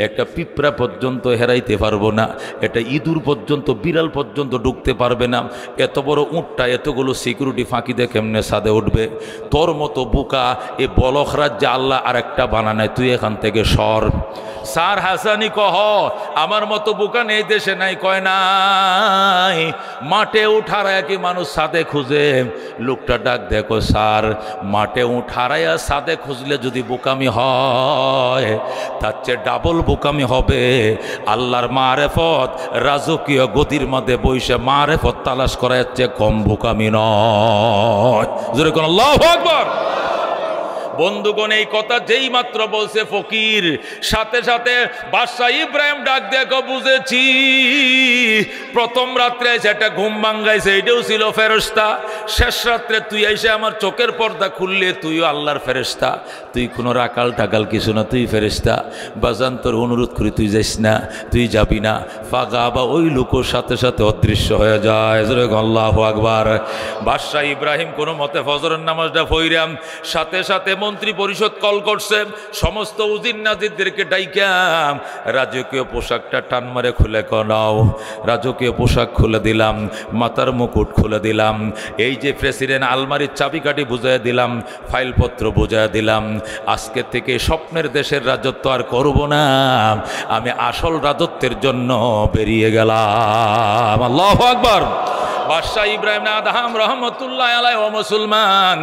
একটা পিঁপড়া পর্যন্ত হেরাইতে পারবো না, একটা ইঁদুর পর্যন্ত, বিড়াল পর্যন্ত ঢুকতে পারবে না। এত বড় উটটা এতগুলো সিকিউরিটি ফাঁকি দিয়ে কেমনে ছাদে উঠবে? তোর মতো বুকা এ বলক রাজ্যে আল্লাহ আরেকটা বানানায়, তুই এখান থেকে সর। স্যার হাসানি কহ, আমার মতো বোকা নেই দেশে নাই। কয় নাই, মাঠে উঠারায় কি মানুষ ছাদে খুঁজে? লোকটা ডাক দেখো, স্যার মাঠে উঠারায়া ছাদে খুঁজলে যদি বোকামি হয়, তার চেয়ে ডাবল বোকামি হবে আল্লাহর মারেফত রাজকীয় গদির মধ্যে বইসে মারেফত তালাশ করা হচ্ছে কম বোকামি নয়। জোরে কোন আল্লাহু আকবার। বন্ধুগণ, এই কথা যেই মাত্র বলছে ফকির, সাথে সাথে বাদশাহ ইব্রাহিম ডাক দেখো, বুঝেছি প্রথম রাত্রে এসে একটা ঘুম ভাঙ্গাইছে, এটাও ছিল ফেরেশতা। শেষ রাত্রে তুই এসে আমার চোখের পর্দা খুললে, তুইও আল্লাহর ফেরেশতা, তুই কোনো রাকাল টাকাল কিছু না, তুই ফেরেশতা। বাজান তোর অনুরোধ করি তুই যাইস না, তুই যাবি না। ফাগা বা ওই লোকের সাথে সাথে অদৃশ্য হয়ে যায়। আল্লাহু আকবার। বাদশাহ ইব্রাহিম কোনো মতে ফজরের নামাজটা পড়িলাম, সাথে সাথে মন্ত্রী পরিষদ কল করছে, সমস্ত উজির নাজিরদেরকে ডাইকাম, রাজকীয় পোশাকটা টান মারে খুলে নাও। রাজকীয় পোশাক খুলে দিলাম, মাথার মুকুট খুলে দিলাম, এই যে প্রেসিডেন্ট আলমারির চাবিকাঠি বুঝাইয়া দিলাম, ফাইলপত্র বুঝাইয়া দিলাম। আজকে থেকে স্বপ্নের দেশের রাজত্ব আর করব না, আমি আসল রাজত্বের জন্য বেরিয়ে গেলাম। আল্লাহু আকবার। বাদশাহ ইব্রাহিম আদহাম রহমতুল্লাহ আলাইহি ও মুসলমান,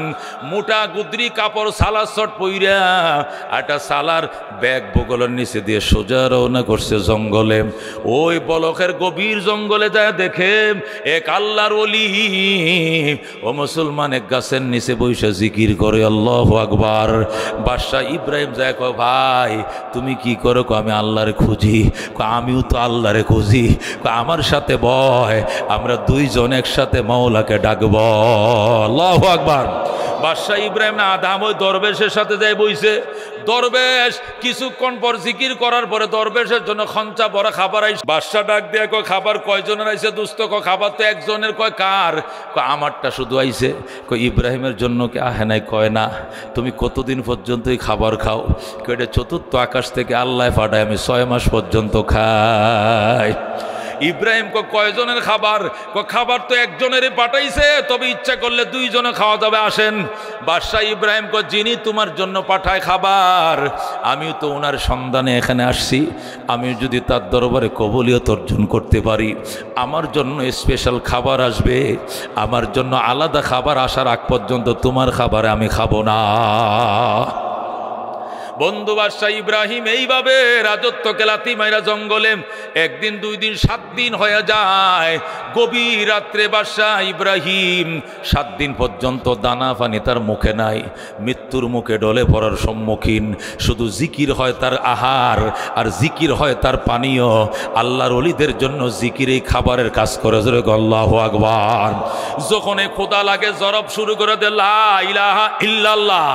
মোটা গুদরি কাপড় সালার শট পইরা একটা সালার ব্যাগ বগলের নিচে দিয়ে সোজা রওনা করছে জঙ্গলে। ওই বলকের গভীর জঙ্গলে যায় দেখে এক আল্লাহর ওলি ও মুসলমান এক গাছের নিচে বসে জিকির করে আল্লাহু আকবার। বাদশাহ ইব্রাহিম যায়, কয় ভাই তুমি কি করো? আমি আল্লাহরে খুঁজি। আমিও তো আল্লাহরে খুঁজি। আমার সাথে বয়, আমরা দুইজন একসাথে মাওলাকে ডাকব। আল্লাহু আকবার। বাদশাহ ইব্রাহিম আদম ওই দরবেশের সাথে যাই বইছে। দরবেশ কিছুক্ষণ পর জিকির করার পরে দরবেশের জন্য খঞ্চা ভরা খাবার আইছে। বাদশাহ ডাক দিয়ে কয়, খাবার কয়জনের আইছে দোস্ত? খাবার তো একজনের। কয় কার? কয় আমারটা শুধু আইছে। কয় ইব্রাহিমের জন্য কি আহে নাই? কয় না। তুমি কতদিন পর্যন্ত এই খাবার খাও? কয় এটা চতুর্থ আকাশ থেকে আল্লাহ পাঠায়, আমি 6 মাস পর্যন্ত খাই। ইব্রাহিম কয়জনের খাবার? খাবার তো একজনেরই পাঠাইছে, তবে ইচ্ছা করলে দুইজনে খাওয়া যাবে, আসেন। বাদশাহ ইব্রাহিম যিনি তোমার জন্য পাঠায় খাবার, আমিও তো ওনার সন্ধানে এখানে আসছি, আমি যদি তার দরবারে কবুলিয়ত অর্জন করতে পারি, আমার জন্য স্পেশাল খাবার আসবে, আমার জন্য আলাদা খাবার আসার আগ পর্যন্ত তোমার খাবারে আমি খাবো না। বন্ধু বাদশাহ ইব্রাহিম এইভাবে রাজত্বকে লাথি মাইরা জঙ্গলে একদিন, 2 দিন, 7 দিন হয়ে যায়। গভীর রাত্রে বাদশাহ ইব্রাহিম 7 দিন পর্যন্ত দানা পানি তার মুখে নাই, মৃত্যুর মুখে ডলে পড়ার সম্মুখীন। শুধু জিকির হয় তার আহার, আর জিকির হয় তার পানীয়। আল্লাহর ওলিদের জন্য জিকির এই খাবারের কাজ করে। আল্লাহু আকবার। যখন ক্ষুধা লাগে জরব শুরু করে দে লা ইলাহা ইল্লাল্লাহ,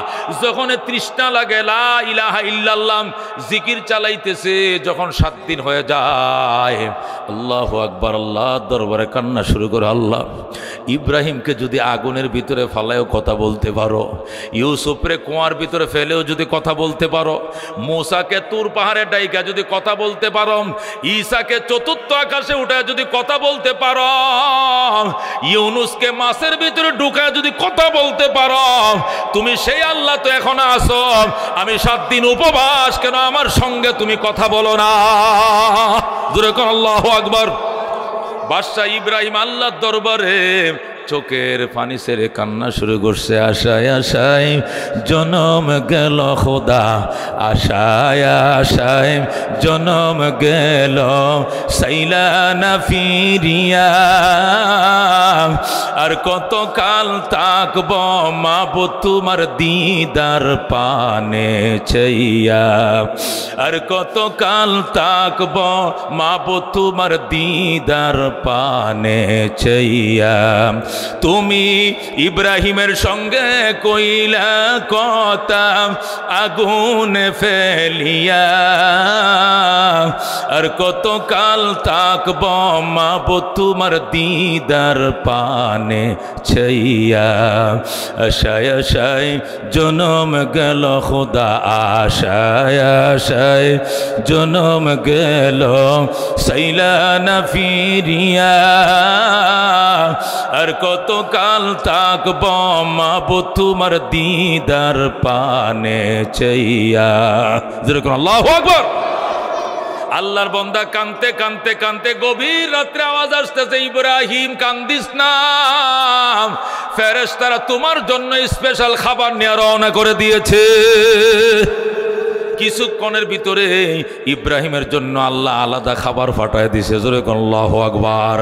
যখন তৃষ্ণা লাগে লা ইলাহা ইল্লাল্লাহ, জিকির চালাইতেছে। যখন 7 দিন হয়ে যায়, আল্লাহু আকবার, আল্লাহ দরবারে কান্না শুরু করে। আল্লাহ, ইব্রাহিমকে যদি আগুনের ভিতরে ফালায়ও কথা বলতে পারো, ইউসুফরে কুয়ার ভিতরে ফেলেও যদি কথা বলতে পারো, মুসাকে তুর পাহাড়ে ডাইকা যদি কথা বলতে পারো, ঈসাকে 4th আকাশে উঠায় যদি কথা বলতে পারো, ইউনুসকে মাছের ভিতরে ঢুকায় যদি কথা বলতে পারো, তুমি সেই আল্লাহ তো এখন আসো। আমি 7 দিন উপবাস, কেন আমার সঙ্গে তুমি কথা বলো না? জোরে কর আল্লাহু আকবার। বাদশাহ ইব্রাহিম আল্লাহর দরবারে চোখের পানি ছেড়ে কান্না শুরু করছে। আশায় আশায় জনম গেল খোদা, আশায় আশায় জনম গেল, সাইলা না ফিরিয়া। আর কত কাল থাকব মাবুদ তোমার দিদার পানে চাইয়া, আর কত কাল থাকব মাবুদ তোমার দিদার পানে চাইয়া। তুমি ইব্রাহিমের সঙ্গে কইলা কথা আগুন ফেলিয়া, আর কত কাল থাকব মাবুদ তোমার দিদার পানে চাইয়া। আশায় আশায় জনম গেল খোদা, আশায় আশায় জনম গেল, সাইলা না ফিরিয়া। আর কত কাল থাকব মাবুদ তোমার দিদার পানে চাইয়া। যেরকম আল্লাহু আকবার। আল্লাহর বান্দা কানতে কানতে কানতে গভীর রাত্রে আওয়াজ আসতেছে, ইব্রাহিম কান্দিস না, ফেরেশতারা তোমার জন্য স্পেশাল খাবার নিয়ে রওনা করে দিয়েছে। কিছুক্ষণের ভিতরে ইব্রাহিমের জন্য আল্লাহ আলাদা খাবার পাঠায় দিছে। জোরে আল্লাহু আকবার।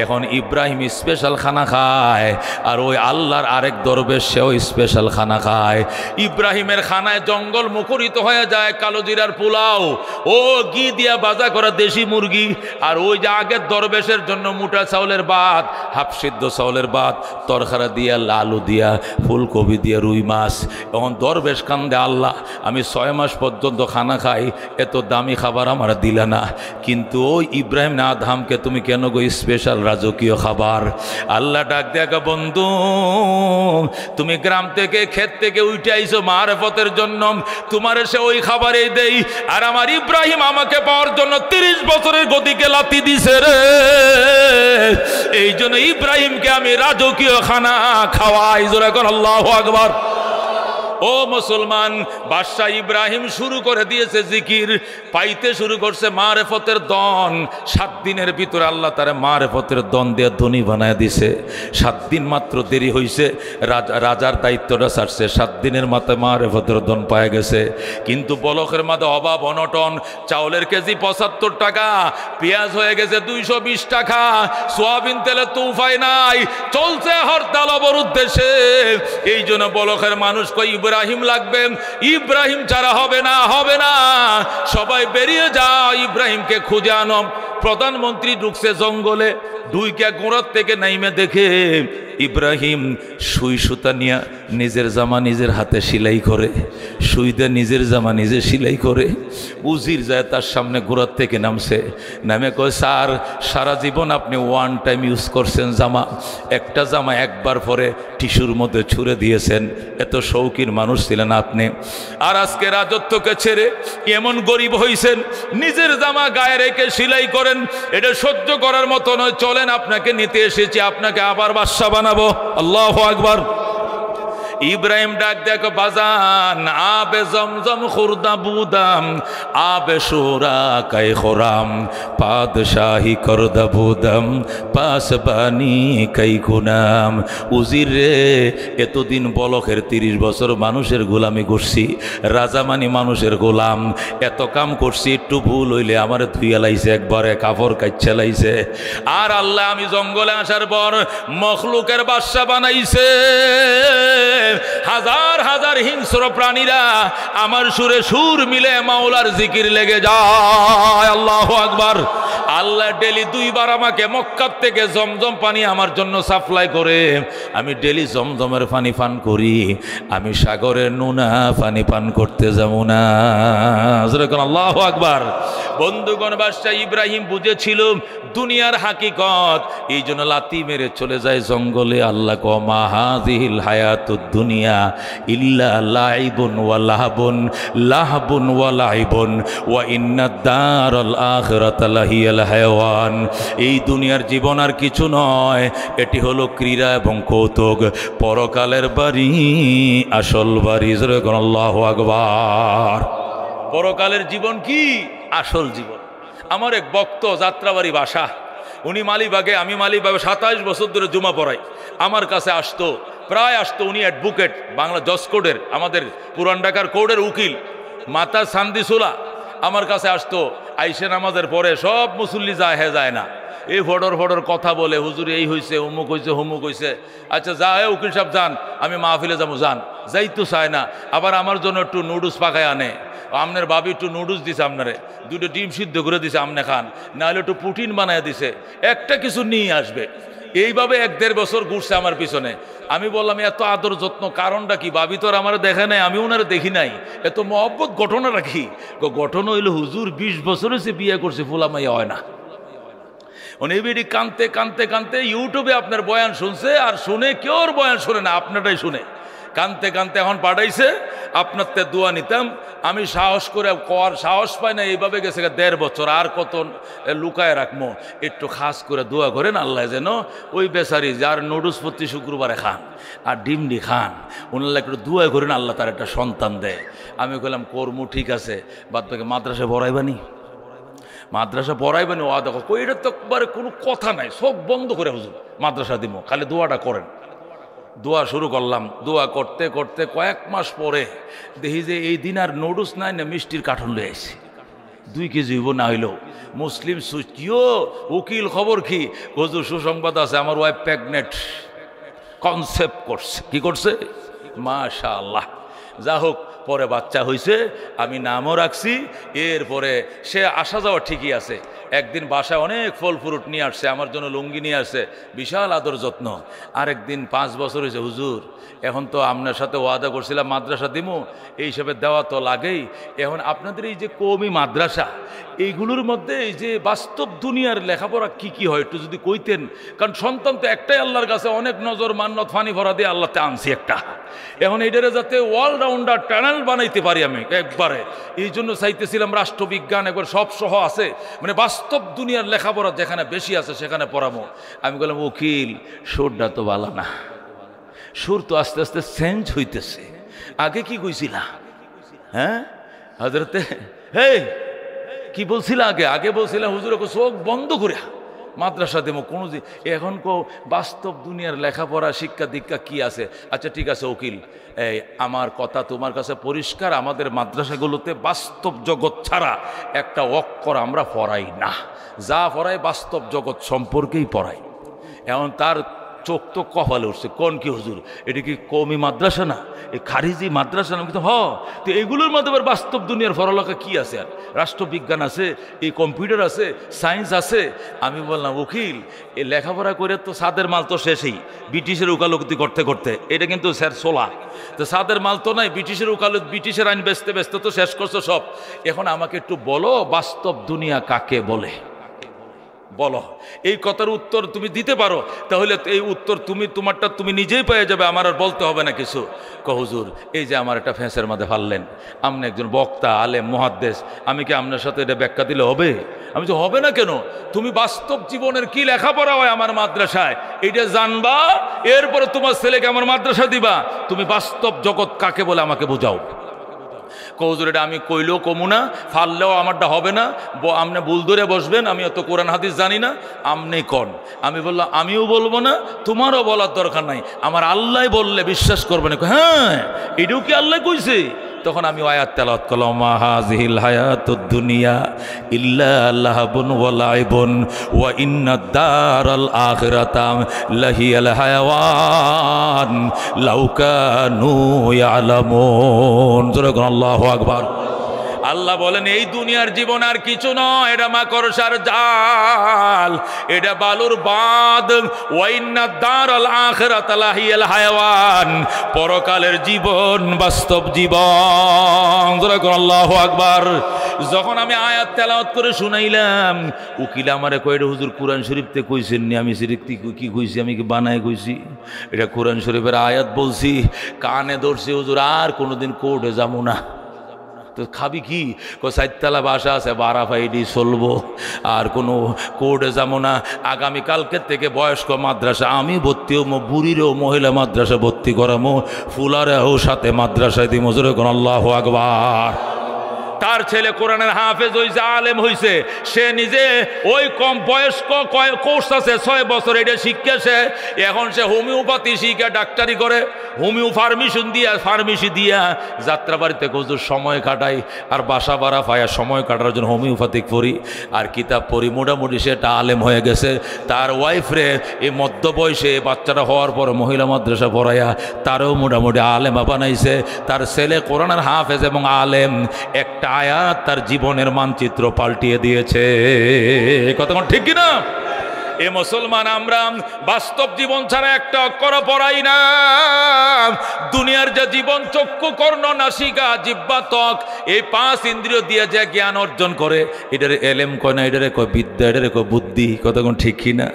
এখন ইব্রাহিম স্পেশাল খানা খায়, আর ওই আল্লাহর আরেক দরবেশ সেও স্পেশাল খানা খায়। ইব্রাহিমের খানায় জঙ্গল মুখরিত হয়ে যায়, কালো জিরার পোলাও, ও ঘি দিয়া বাজা করা দেশি মুরগি, আর ওই যে আগের দরবেশের জন্য মোটা চাউলের ভাত, হাফ সিদ্ধ চাউলের ভাত, তরকারা দিয়া, আলু দিয়া, ফুলকপি দিয়া, রুই মাছ। এখন দরবেশ কান্দে, আল্লাহ আমি 6 মাস পর্যন্ত খানা খাই, এত দামি খাবার আমার দিলা না, কিন্তু ওই ইব্রাহিম না আদহামকে তুমি কেন গো স্পেশাল রাজকীয় খাবার? আল্লাহ ডাক দেখা, বন্ধু তুমি গ্রাম থেকে ক্ষেত থেকে উঠে আইছো মারেফতের জন্য, তোমার সে ওই খাবারই দেই। আর আমার ইব্রাহিম আমাকে পাওয়ার জন্য 30 বছরের গতিকে লাথি দিছে রে, এই জন্য ইব্রাহিমকে আমি রাজকীয় খানা খাওয়াই। জোরে কর আল্লাহু আকবার। ও মুসলমান, বাদশাহ ইব্রাহিম শুরু করে দিয়েছে জিকির, পাইতে শুরু করছে মারেফতের দন। 7 দিনের ভিতরে আল্লাহ তারে মারেফতের দন দিয়ে ধনী বানায় দিছে। 7 দিন মাত্র দেরি হয়েছে, রাজার দায়িত্বটা ছাড়ছে, 7 দিনের মাথায় মারেফতের দন পায় গেছে। কিন্তু বলকের মাঝে অভাব অনটন, চাউলের কেজি 75 টাকা, পেঁয়াজ হয়ে গেছে 220 টাকা, সোয়াবিন তেলে তো উপায় নাই, চলছে হরতাল অবরোধ দেশে। এই জন্য বলকের মানুষ কই ইব্রাহিম লাগবে, ইব্রাহিম ছাড়া হবে না, হবে না, সবাই বেরিয়ে যাও, ইব্রাহিমকে খুঁজে আনো। প্রধানমন্ত্রী ঢুকছে জঙ্গলে, ঢুইকা গোড়ার থেকে নাইমে দেখে ইব্রাহিম সুই সুতা নিয়ে নিজের জামা নিজের হাতে সেলাই করে, সুই দিয়ে নিজের জামা নিজে সেলাই করে। উজির যায় তার সামনে গোড়ার থেকে নামছে, নামে কয়, স্যার সারা জীবন আপনি 1 টাইম ইউজ করছেন জামা, একটা জামা একবার পরে টিস্যুর মধ্যে ছুঁড়ে দিয়েছেন, এত শৌখিন মানুষ ছিলেন আপনি, আর আজকে রাজত্বকে ছেড়ে এমন গরিব হইছেন, নিজের জামা গায়ে রেখে সেলাই করে করেন, এটা সহ্য করার মতো নয়, চলেন আপনাকে নিতে এসেছি, আপনাকে আবার বাদশা বানাবো। আল্লাহু আকবার। ইব্রাহিম ডাক দেখো, বাজান আবে জমজম খুরদা বুদাম, আবে সুরা কাই খোরাম, পাদশাহী করদা বুদাম, পাসবানি কাই গুনাম। উজির রে, এতদিন বলকের 30 বছর মানুষের গোলামি করছি, রাজা মানি মানুষের গোলাম, এত কাম করছি, একটু ভুল হইলে আমার ধুইয়া লাইছে, একবারে কাপড় কাচ্ছা লাইছে। আর আল্লাহ আমি জঙ্গলে আসার পর মখলুকের বাদশা বানাইছে। হাজার হাজার হিংস্র প্রাণীরা আমার সুরে সুর মিলে মাওলার জিকির লেগে যায়। আল্লাহু আকবার। আল্লাহ ডেলি 2 বার আমাকে মক্কা থেকে জমজম পানি আমার জন্য সাপ্লাই করে, আমি ডেলি জমজমের পানি পান করি, আমি সাগরের নোনা পানি পান করতে যাব না। আল্লাহু আকবার। বন্ধুগণ, বাদশা ইব্রাহিম বুঝেছিল দুনিয়ার হাকিকত, এই জন্য লাতি মেরে চলে যায় জঙ্গলে। আল্লাহ কো মা হাযিহিল হায়াতুদ দুনিয়া ইল্লা লাইবুন ওয়া লাহবুন, লাহবুন ওয়া লাইবুন ওয়া ইন্নাদ দারাল আখিরাতা লাহিয়াল হায়াওয়ান। এই দুনিয়ার জীবন আর কিছু নয়, এটি হলো ক্রীড়া এবং কৌতুক, পরকালের বাড়ি আসল বাড়ি। আল্লাহু আকবার। পরকালের জীবন কি? আসল জীবন। আমার এক ভক্ত, যাত্রাবাড়ি বাসা, উনি মালিবাগে, আমি মালিবাগে 27 বছর ধরে জুমা পড়াই। আমার কাছে আসতো, প্রায় আসতো। উনি অ্যাডভোকেট, বাংলা জজ কোর্টের, আমাদের পুরান ঢাকার কোর্টের উকিল, মাতা সান্দিসুলা। আমার কাছে আসতো, আইসে নামাজের পরে সব মুসল্লি যায় না, এই ফডর কথা বলে, হুজুর এই হয়েছে, অমুক হয়েছে, হুমুক হয়েছে। আচ্ছা যা, উকিল সাহেব যান, আমি মাহফিলে যাবো, যান। যাইতো চায় না। আবার আমার জন্য একটু নুডলস পাকায় আনে, আপনার বাবি একটু নুডলস দিছে, আপনারে 2টো ডিম সিদ্ধ করে দিছে, আপনি খান, নাহলে একটু পুটিন বানায় দিছে, একটা কিছু নিয়ে আসবে। এইভাবে 1-1.5 বছর ঘুরছে আমার পিছনে। আমি বললাম এত আদর যত্ন কারণটা কি? বাবি তো আর আমার দেখে নাই, আমি ওনারে দেখি নাই, এত মহব্বত ঘটনা রাখি। ঘটনা হইলো হুজুর 20 বছর হয়েছে বিয়ে করছে, ফুলামাইয়া হয় না। উনি কানতে কানতে কানতে ইউটিউবে আপনার বয়ান শুনছে, আর শুনে কেউ বয়ান শুনে না, আপনারাই শুনে। কানতে কানতে এখন পাঠাইছে, আপনার তে দোয়া নিতাম। আমি সাহস করে কর সাহস পাই না, এইভাবে গেছে 1.5 বছর। আর কত লুকায় রাখবো? একটু খাস করে দোয়া করেন, আল্লাহ যেন ওই বেচারি যার নুডলস প্রতি শুক্রবারে খান আর ডিমডি খান, ওনারা একটু দোয়া করেন, আল্লাহ তার একটা সন্তান দেয়। আমি বললাম কর্ম ঠিক আছে, বাদ বাকি মাদ্রাসা পড়াইবানি, মাদ্রাসা পড়াইবানি। ও দেখো কই, এটা তো একবারে কোনো কথা নাই, সব বন্ধ করে হুজুর মাদ্রাসা দিব, খালি দোয়াটা করেন। দোয়া শুরু করলাম, দোয়া করতে করতে কয়েক মাস পরে দেখি যে এই দিন আর নুডলস নাই না, মিষ্টির কার্টন লয়ে আসি। 2 কেজি হইব না হইলেও। মুসলিম কিও উকিল, খবর কি? হুজুর সুসংবাদ আছে, আমার ওয়াইফ প্রেগনেন্ট, কনসেপ্ট করছে। কি করছে? মাশাআল্লাহ। যা হোক, পরে বাচ্চা হয়েছে, আমি নামও রাখছি। এরপরে সে আসা যাওয়া ঠিকই আছে। একদিন বাসায় অনেক ফল ফ্রুট নিয়ে আসছে, আমার জন্য লুঙ্গি নিয়ে আসছে, বিশাল আদর যত্ন। আরেকদিন 5 বছর হয়েছে, হুজুর এখন তো আপনার সাথে ওয়াদা করছিলাম মাদ্রাসা দিমু, এই হিসাবে দেওয়া তো লাগেই। এখন আপনাদের এই যে কওমি মাদ্রাসা, এইগুলোর মধ্যে এই যে বাস্তব দুনিয়ার লেখাপড়া কি কি হয় একটু যদি কইতেন। কারণ সন্তান তো একটাই, আল্লাহর কাছে অনেক নজর মান্নত ফানি ভরা দিয়ে আল্লাহতে আনছি একটা। এখন এইটারে যাতে অলরাউন্ডার টানেল বানাইতে পারি আমি একবারে, এই জন্য চাইতেছিলাম রাষ্ট্রবিজ্ঞান একবার সব সহ আছে, মানে বাস্তব দুনিয়ার লেখাপড়া যেখানে বেশি আছে সেখানে পড়াবো। আমি বললাম উকিল, সুরটা তো ভালো না, সুর তো আস্তে আস্তে চেঞ্জ হইতেছে। আগে কি কইছিলা? হ্যাঁ হযরতে, হে কি বলছিল আগে? আগে বলছিলাম হুজুর চোখ বন্ধ করে মাদ্রাসা দেবো কোনো। এখন বাস্তব দুনিয়ার লেখাপড়া শিক্ষা দীক্ষা কি আছে? আচ্ছা ঠিক আছে উকিল, এই আমার কথা তোমার কাছে পরিষ্কার, আমাদের মাদ্রাসাগুলোতে বাস্তব জগৎ ছাড়া একটা অক্ষর আমরা পড়াই না, যা পড়াই বাস্তব জগৎ সম্পর্কেই পড়াই। এখন তার চোখ তো কপালে উঠছে, কোন কি হুজুর এটা কি কওমি মাদ্রাসা না, এই খারিজি মাদ্রাসা না? কিন্তু তো এগুলোর মধ্যে আবার বাস্তব দুনিয়ার পড়ালেখা কি আছে? আর রাষ্ট্রবিজ্ঞান আছে, এই কম্পিউটার আছে, সায়েন্স আছে। আমি বললাম উকিল, এই লেখাপড়া করে তো সাদের মাল তো শেষই, ব্রিটিশের উকালতি করতে করতে। এটা কিন্তু স্যার সোলা, তো সাদের মাল তো নাই, ব্রিটিশের উকালত, ব্রিটিশের আইন বেচতে বেচতে তো শেষ করছো সব। এখন আমাকে একটু বলো বাস্তব দুনিয়া কাকে বলে? বলো, এই কথার উত্তর তুমি দিতে পারো, তাহলে এই উত্তর তোমারটা তুমি নিজেই পেয়ে যাবে, আমার আর বলতে হবে না কিছু। হুজুর, এই যে আমার একটা ফেঁসের মধ্যে ফাললেন, আপনি একজন বক্তা, আলেম, মুহাদ্দিস, আমি কি আপনার সাথে এটা ব্যাখ্যা দিলে হবে? আমি তো হবে না কেন, তুমি বাস্তব জীবনের কি লেখাপড়া হয় আমার মাদ্রাসায় এইটা জানবা, এরপরে তোমার ছেলেকে আমার মাদ্রাসা দিবা, তুমি বাস্তব জগৎ কাকে বলে আমাকে বোঝাও। হুজুর, এটা আমি কইলেও কমু না, ফাললেও আমারটা হবে না, আপনি ভুল ধরে বসবেন, আমি অত কোরআন হাদিস জানি না, আপনি কন। আমি বললাম আমিও বলবো না, তোমারও বলার দরকার নাই, আমার আল্লাহ বললে বিশ্বাস করবে না। হ্যাঁ, এটাও কি আল্লাহ কইছে? তখন আমি আয়াত তেলাওয়াত করলাম, মা হাযিহিল হায়াতুদ দুনিয়া ইল্লা লাহবুন ওয়া লাইবুন ওয়া ইন্নাদ দারাল আখিরাতা লাহিয়াল হায়াওয়ান লাউ কানু ইয়ালামুন। আল্লাহু আকবার। আল্লাহ বলেন এই দুনিয়ার জীবন আর কিছু নয়, এটা মাকড়সার জাল, এটা বালুর বাঁধ। ওয়াইন্নাদ দারাল আখিরাতা লাহিয়াল হায়াওয়ান, পরকালের জীবন বাস্তব জীবন। আল্লাহু আকবার। যখন আমি আয়াত তেলাওয়াত করে শুনাইলাম, উকিল আমারে কয়, এটা হুজুর কোরআন শরীফতে কইছেন নি? আমি শরীফতে কি কইছি? আমি কি বানায় কইছি? এটা কোরআন শরীফের আয়াত বলছি। কানে ধরছি হুজুর, আর কোনোদিন কোর্টে যাবো না। তো খাবি কি? চারতলা বাসা আছে, বারা ফাইডি চলবো, আর কোনো কোর্টে যাবো না। আগামীকালকের থেকে বয়স্ক মাদ্রাসা আমি ভর্তি হবো, বুড়িরও মহিলা মাদ্রাসা ভর্তি করামো, ফুলারেও সাথে মাদ্রাসায় দিমো। জোরে কোন আল্লাহু আকবার। তার ছেলে কোরআনের হাফেজ হয়েছে, আলেম হয়েছে, সে নিজে ওই কম বয়স্ক কোর্স আছে 6 বছর, এটা শিক্ষা এখন সে হোমিওপ্যাথি শিখে ডাক্তারি করে, ফার্মেসি দিয়া যাত্রাবাড়িতে হুজুর সময় কাটাই, আর বাসা ভাড়া পায়া সময় কাটার জন্য হোমিওপ্যাথিক পড়ি আর কিতাব পড়ি। মোটামুটি সে একটা আলেম হয়ে গেছে। তার ওয়াইফরে এই মধ্য বয়সে বাচ্চারা হওয়ার পর মহিলা মাদ্রাসা পড়াইয়া তারও মোটামুটি আলেমা বানাইছে। তার ছেলে কোরআনের হাফেজ এবং আলেম, একটা আয়াত তার জীবনের মানচিত্র পাল্টিয়ে দিয়েছে। কথা ঠিক কিনা? এ মুসলমান, আমরা বাস্তব জীবন ছাড়া একটা অক্ষর পড়াই না। দুনিয়ার যে জীবন, চক্ষু, কর্ণ, নাসিকা, জিহ্বা, ত্বক, এই 5 ইন্দ্রিয় দিয়ে যে জ্ঞান অর্জন করে, এটার এলেম কয় না, এটারে কয় বিদ্যা, এটারে কয় বুদ্ধি। কতক্ষণ ঠিক কিনা?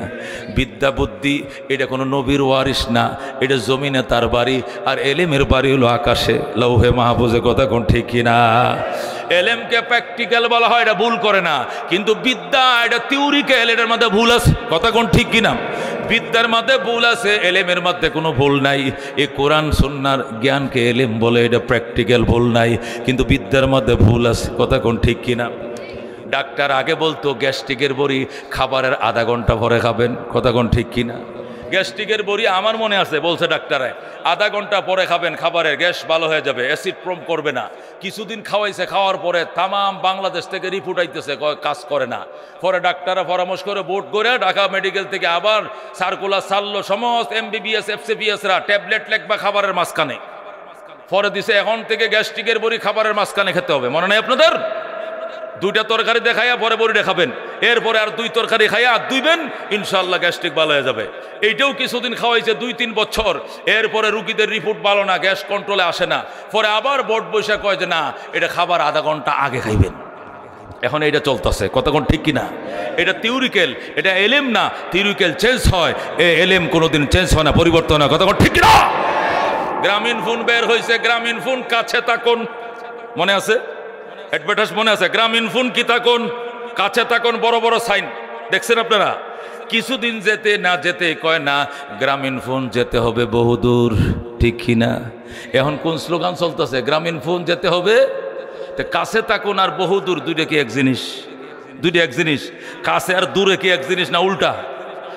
বিদ্যা বুদ্ধি এটা কোনো নবীর ওয়ারিস না, এটা জমিনে তার বাড়ি, আর এলেমের বাড়ি হলো আকাশে, লৌহে মাহফুজে। কতক্ষণ ঠিক কিনা? এলেমকে প্র্যাকটিক্যাল বলা হয়, এটা ভুল করে না, কিন্তু বিদ্যা এটা থিওরিক্যাল, এটার মধ্যে ভুল আছে। কথা কোন ঠিক কিনা? বিদ্যার মধ্যে ভুল আছে, এলেমের মধ্যে কোনো ভুল নাই। এই কোরআন সুন্নাহর জ্ঞানকে এলেম বলে, এটা প্র্যাকটিক্যাল ভুল নাই, কিন্তু বিদ্যার মধ্যে ভুল আছে। কথা কোন ঠিক কিনা? ডাক্তার আগে বলতো গ্যাস্ট্রিকের বড়ি খাবারের আধা ঘন্টা পরে খাবেন। কথা কোন ঠিক কিনা? গ্যাস্ট্রিকের বড়ি আমার মনে আছে বলছে ডাক্তারে, আধা ঘন্টা পরে খাবেন, খাবারের গ্যাস ভালো হয়ে যাবে, অ্যাসিড প্রম করবে না। কিছুদিন খাওয়াইছে, খাওয়ার পরে তাম বাংলাদেশ থেকে রিপোর্ট আইতেছে কাজ করে না। পরে ডাক্তাররা পরামর্শ করে বোর্ড করে ঢাকা মেডিকেল থেকে আবার সার্কুলার ছাড়লো, সমস্ত MBBS FCPSরা ট্যাবলেট লেখবা খাবারের মাঝখানে। পরে দিছে এখন থেকে গ্যাস্ট্রিকের বড়ি খাবারের মাঝখানে খেতে হবে। মনে নাই আপনাদের? 2টা তরকারি দেখাইয়া পরে বড়িটা খাবেন, এরপরে আর 2 তরকারি খাইয়া আর দুইবেন, ইনশাল্লাহ গ্যাস্ট্রিক ভালো হয়ে যাবে। এইটাও কিছুদিন খাওয়াইছে, 2-3 বছর। এরপরে রুগীদের রিপোর্ট ভালো না, গ্যাস কন্ট্রোলে আসে না। পরে আবার বোর্ড বৈশা কয় যে না, এটা খাবার আধা ঘন্টা আগে খাইবেন। এখন এটা চলতেছে। কতক্ষণ ঠিক কিনা? এটা থিওরিক্যাল, এটা এলেম না। থিওরিক্যাল চেঞ্জ হয়, এলেম কোনোদিন চেঞ্জ হয় না, পরিবর্তন হয়। কতক্ষণ ঠিক কিনা? গ্রামীণ ফোন বের হয়েছে, গ্রামীণ ফোন কাছে থাকুন, মনে আছে? অ্যাডভার্টাইজ মনে আছে? গ্রামীণ ফোন কি থাকুন, কাছে থাকুন, বড় বড় সাইন দেখছেন আপনারা। কিছুদিন যেতে না যেতে কয় না, গ্রামীণ ফোন যেতে হবে বহুদূর। ঠিক কিনা? এখন কোন স্লোগান চলতেছে? গ্রামীণ ফোন যেতে হবে। তো কাছে থাকুন আর বহুদূর, দুইটা কি এক জিনিস? দুইটা এক জিনিস? কাছে আর দূরে কি এক জিনিস না উল্টা?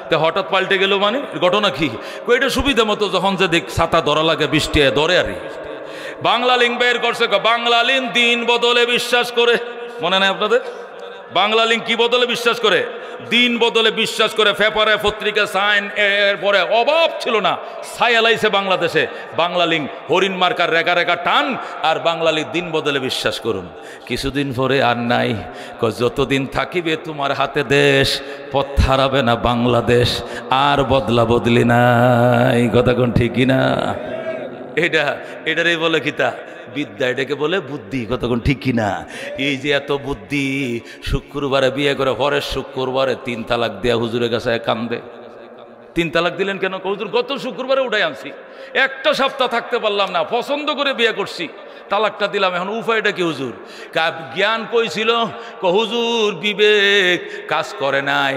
তো হঠাৎ পাল্টে গেল মানে ঘটনা কি? এটা সুবিধা মতো যখন যে দেখ ছাতা ধরা লাগে, বৃষ্টি ধরে আরে। বাংলা লিঙ্ক বের করছে, বাংলা লিঙ্ক দিন বদলে বিশ্বাস করে। মনে নাই আপনাদের? বাংলা লিঙ্ক কি বদলে বিশ্বাস করে? দিন বদলে বিশ্বাস করে। পেপারে পত্রিকা সাইন, এরপরে অভাব ছিল না, ছায়ালাইছে বাংলাদেশে বাংলা লিঙ্ক। হরিণ মার্কার রেখা রেখা টান, আর বাংলা লিঙ্ক দিন বদলে বিশ্বাস করুন। কিছুদিন পরে আর নাই। যতদিন থাকিবে তোমার হাতে দেশ, পথ হারাবে না বাংলাদেশ, আর বদলা বদলি নাই। কথা কোন ঠিক না? এটারই বলে কিতা বিদ্যা, এটাকে বলে বুদ্ধি। কতক্ষণ ঠিক কিনা? এই যে এত বুদ্ধি, শুক্রবারে বিয়ে করে পরের শুক্রবারে 3 তালাক দেয়া হুজুরের কাছে কান্দে। 3 তালাক দিলেন কেন? হুজুর গত শুক্রবারে উঠাই আনছি, একটা সপ্তাহ থাকতে পারলাম না, পছন্দ করে বিয়ে করছি, তালাকটা দিলাম, এখন উপায়টা কি হুজুর? জ্ঞান কইছিল, হুজুর বিবেক কাজ করে নাই,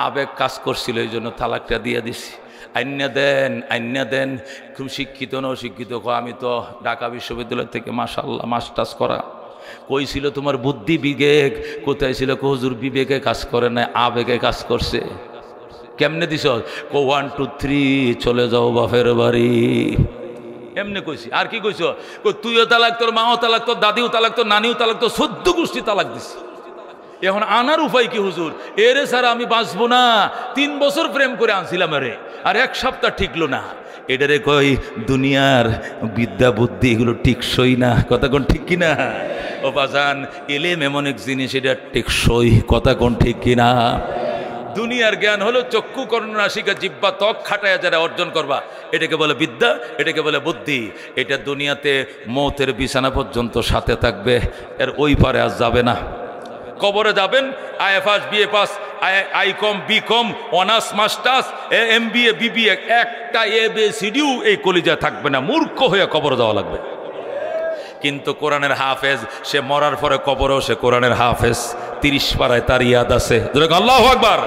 আবেগ কাজ করছিল, এই জন্য তালাকটা দিয়ে দিছি। আইনা দেন। খুব শিক্ষিত না অশিক্ষিত? আমি তো ঢাকা বিশ্ববিদ্যালয় থেকে মাশাআল্লাহ মাস্টার্স করা। কইছিল তোমার বুদ্ধি বিবেক কোথায় ছিল? হুজুর বিবেকে কাজ করে নাই, আবেগে কাজ করছে। কেমনে দিছ? 1 2 3 চলে যাও বাপের বাড়ি, এমনি কইছি। আর কি কইছ? তুইও তালাক, তোর মাও তালাক, তোর দাদিও তালাক, তোর নানিও তালাক, তোর 14 গোষ্ঠী তালাক দিছি। এখন আনার উপায় কি হুজুর? এরে স্যার আমি বাঁচবো না, 3 বছর প্রেম করে আনছিলাম এরে, আর 1 সপ্তাহ ঠিকলো না। এটারে কই দুনিয়ার বিদ্যা বুদ্ধি, এগুলো টিকসই না। কথা কোন ঠিক কিনা? ও বাজান, এলেম এমন এক জিনিস, এটা টেকসই। কথা কোন ঠিক কিনা? দুনিয়ার জ্ঞান হলো চক্ষু কর্ণনাসিকা জিহ্বা ত্বক খাটায়া যারা অর্জন করবা, এটাকে বলে বিদ্যা, এটাকে বলে বুদ্ধি। এটা দুনিয়াতে মৌতের বিছানা পর্যন্ত সাথে থাকবে, এর ওই পারে আর যাবে না। কবরে যাবেন, IFS BA pass, ICom BCom, honours masters, MBA BBA, একটা এবিসিডিও এই কলিজা থাকবে না, মূর্খ হয়ে কবরে যাওয়া লাগবে। কিন্তু কোরআনের হাফেজ, সে মরার পরে কবরেও সে কোরআনের হাফেজ। 30 পারায় তার ইয়াদ আছে, আল্লাহু আকবার।